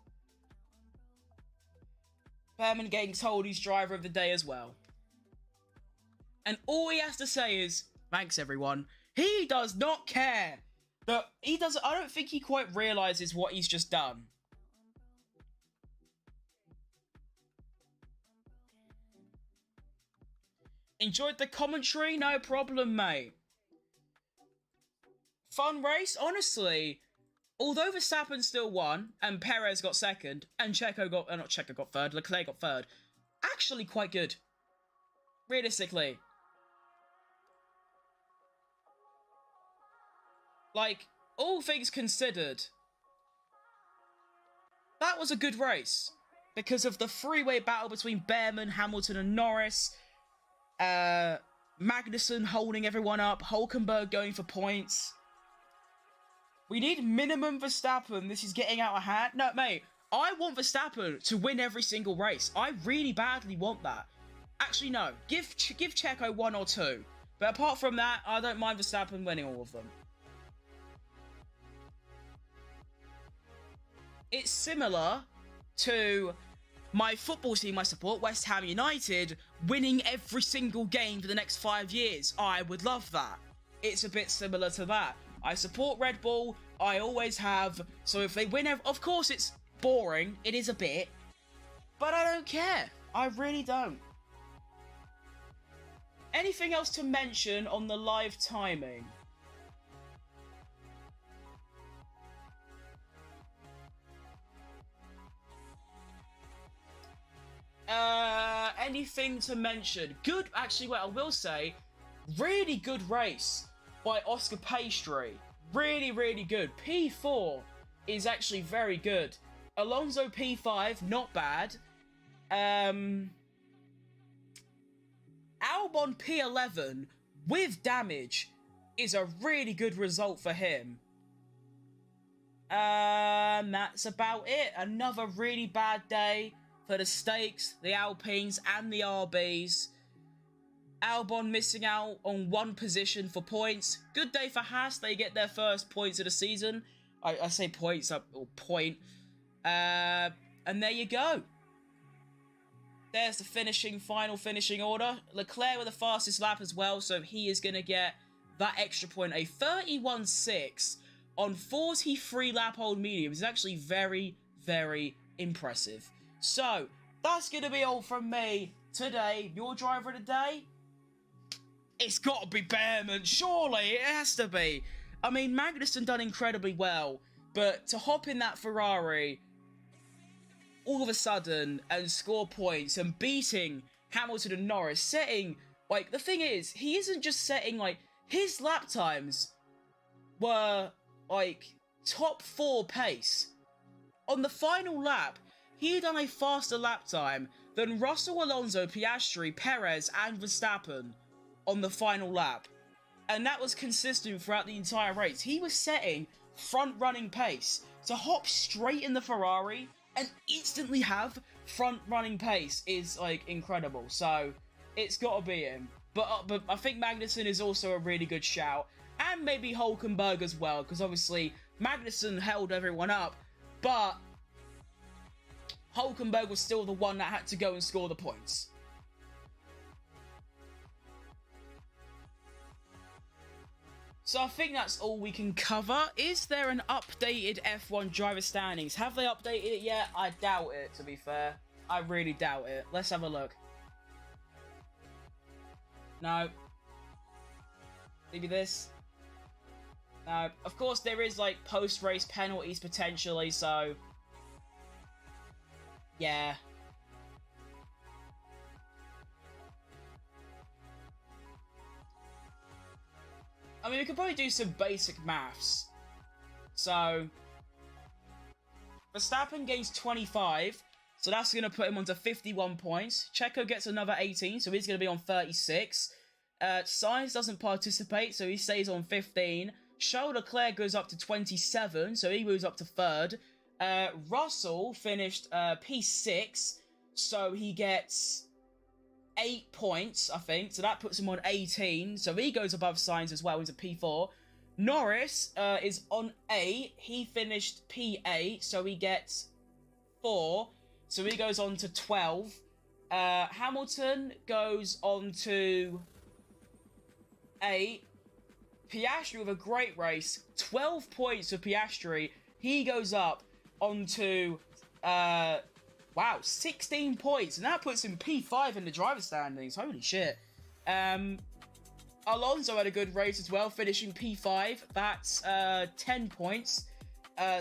Berman getting told he's driver of the day as well. And all he has to say is, thanks everyone. He does not care. I don't think he quite realises what he's just done. Enjoyed the commentary? No problem, mate. Fun race? Honestly, although Verstappen still won, and Perez got second, and Leclerc got third, actually quite good. Realistically. Like, all things considered, that was a good race. Because of the three-way battle between Behrman, Hamilton and Norris, Magnussen holding everyone up, Hülkenberg going for points. We need minimum Verstappen. This is getting out of hand. No, mate, I want Verstappen to win every single race. I really badly want that. Actually, no. Give Checo 1 or 2. But apart from that, I don't mind Verstappen winning all of them. It's similar to my football team I support, West Ham United, winning every single game for the next 5 years. I would love that. It's a bit similar to that. I support Red Bull, I always have, so if they win, of course it's boring, it is a bit, but I don't care. I really don't. Anything else to mention on the live timing? Anything to mention? Good, actually, what I will say, really good race by Oscar Pastry. Really, really good. P4 is actually very good. Alonso P5, not bad. Albon P11 with damage is a really good result for him. That's about it. Another really bad day for the Stakes, the Alpines, and the RBs. Albon missing out on 1 position for points. Good day for Haas. They get their first points of the season. I say points, or point. And there you go. There's the final finishing order. Leclerc with the fastest lap as well, so he is going to get that extra point. A 31.6 on 43 lap old medium is actually very, very impressive. So, that's going to be all from me today. Your driver of the day? It's got to be Behrman. Surely, it has to be. I mean, Magnussen done incredibly well, but to hop in that Ferrari all of a sudden and score points and beating Hamilton and Norris, setting, like, the thing is, he isn't just setting, like, his lap times were, like, top 4 pace. On the final lap, he had done a faster lap time than Russell, Alonso, Piastri, Perez, and Verstappen on the final lap. And that was consistent throughout the entire race. He was setting front-running pace. To hop straight in the Ferrari and instantly have front-running pace is, like, incredible. So, it's got to be him. But I think Magnussen is also a really good shout. And maybe Hülkenberg as well, because obviously Magnussen held everyone up, but Hülkenberg was still the one that had to go and score the points. So I think that's all we can cover. Is there an updated F1 driver standings? Have they updated it yet? I doubt it, to be fair. I really doubt it. Let's have a look. No. Maybe this. No. Of course, there is, like, post-race penalties, potentially, so yeah. I mean, we could probably do some basic maths. So, Verstappen gains 25, so that's going to put him onto 51 points. Checo gets another 18, so he's going to be on 36. Sainz doesn't participate, so he stays on 15. Charles Leclerc goes up to 27, so he moves up to 3rd. Russell finished P6, so he gets 8 points, I think. So that puts him on 18, so he goes above Sainz as well into P4. Norris is on 8. He finished P8, so he gets 4. So he goes on to 12. Hamilton goes on to 8. Piastri with a great race. 12 points for Piastri. He goes up onto, wow, 16 points. And that puts him P5 in the driver's standings. Holy shit. Alonso had a good race as well, finishing P5. That's 10 points.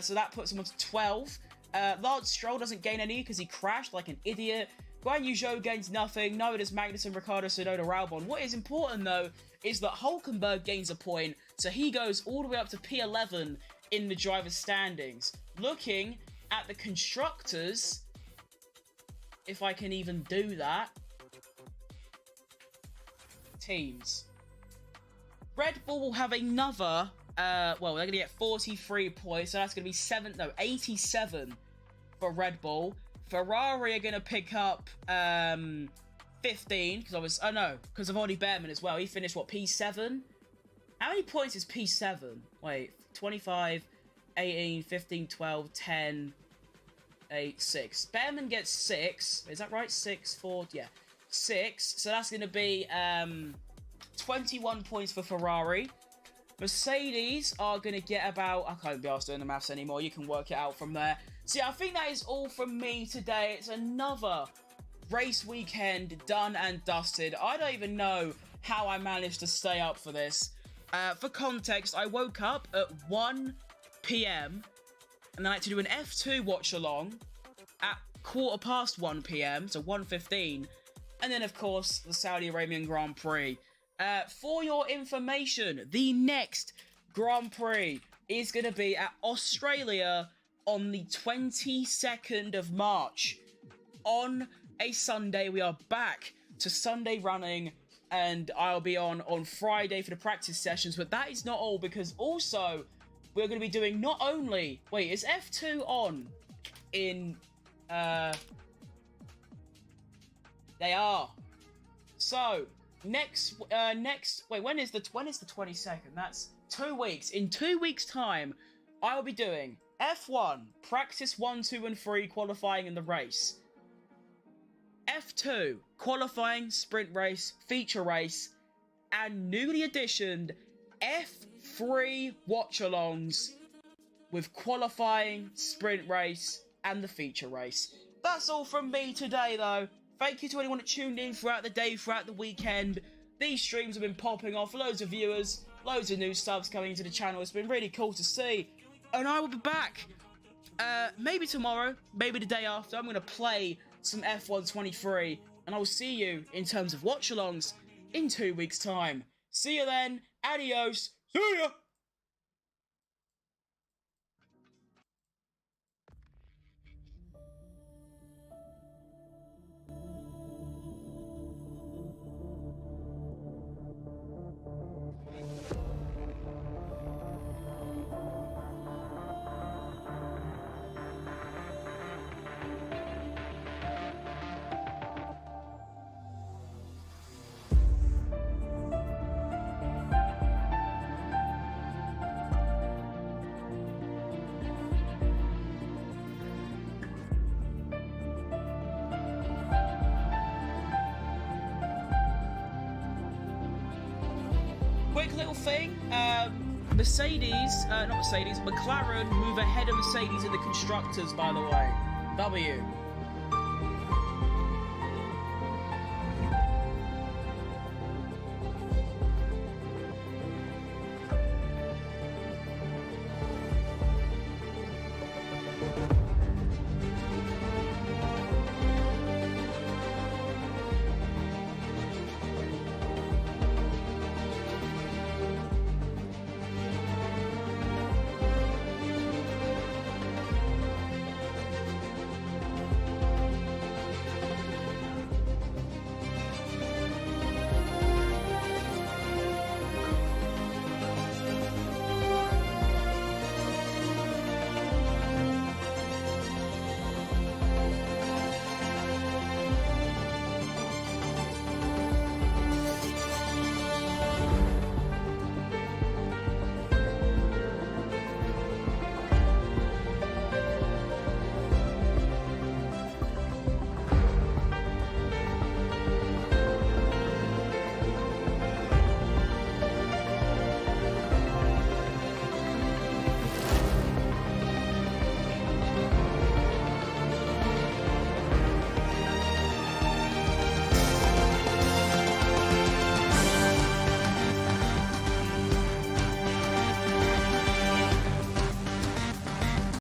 So that puts him on to 12. Lance Stroll doesn't gain any because he crashed like an idiot. Guan Yu Zhou gains nothing. Neither does Magnussen, Ricciardo, Tsunoda, Albon. What is important, though, is that Hulkenberg gains a point. So he goes all the way up to P11 in the driver's standings. Looking at the constructors, if I can even do that. Teams. Red Bull will have another, well, they're going to get 43 points, so that's going to be 87 for Red Bull. Ferrari are going to pick up 15, because because of Ollie Behrman as well. He finished, what, P7? How many points is P7? Wait, 25, 18, 15, 12, 10, 8, 6. Behrman gets 6. Is that right? 6, 4, yeah. 6. So that's going to be 21 points for Ferrari. Mercedes are going to get about... I can't be asked doing the maths anymore. You can work it out from there. So yeah, I think that is all from me today. It's another race weekend done and dusted. I don't even know how I managed to stay up for this. For context, I woke up at 1 p.m. and then I had to do an F2 watch along at 1:15 p.m. so 1:15, and then of course the Saudi Arabian Grand Prix. For your information, the next Grand Prix is going to be at Australia on the 22nd of March. On a Sunday, we are back to Sunday running, and I'll be on Friday for the practice sessions. But that is not all, because also we're going to be doing not only... Wait, is F2 on in... They are. So... Next, wait, when is the 22nd? That's 2 weeks. In 2 weeks' time, I will be doing F1, practice 1, 2, and 3, qualifying in the race. F2, qualifying, sprint race, feature race, and newly additioned F3 watch-alongs with qualifying, sprint race, and the feature race. That's all from me today, though. Thank you to anyone that tuned in throughout the day, throughout the weekend. These streams have been popping off. Loads of viewers, loads of new subs coming into the channel. It's been really cool to see. And I will be back. Maybe tomorrow, maybe the day after. I'm going to play some F1 23. And I will see you in terms of watch-alongs in 2 weeks' time. See you then. Adios. See ya. Quick little thing, McLaren move ahead of Mercedes in the constructors, by the way. W.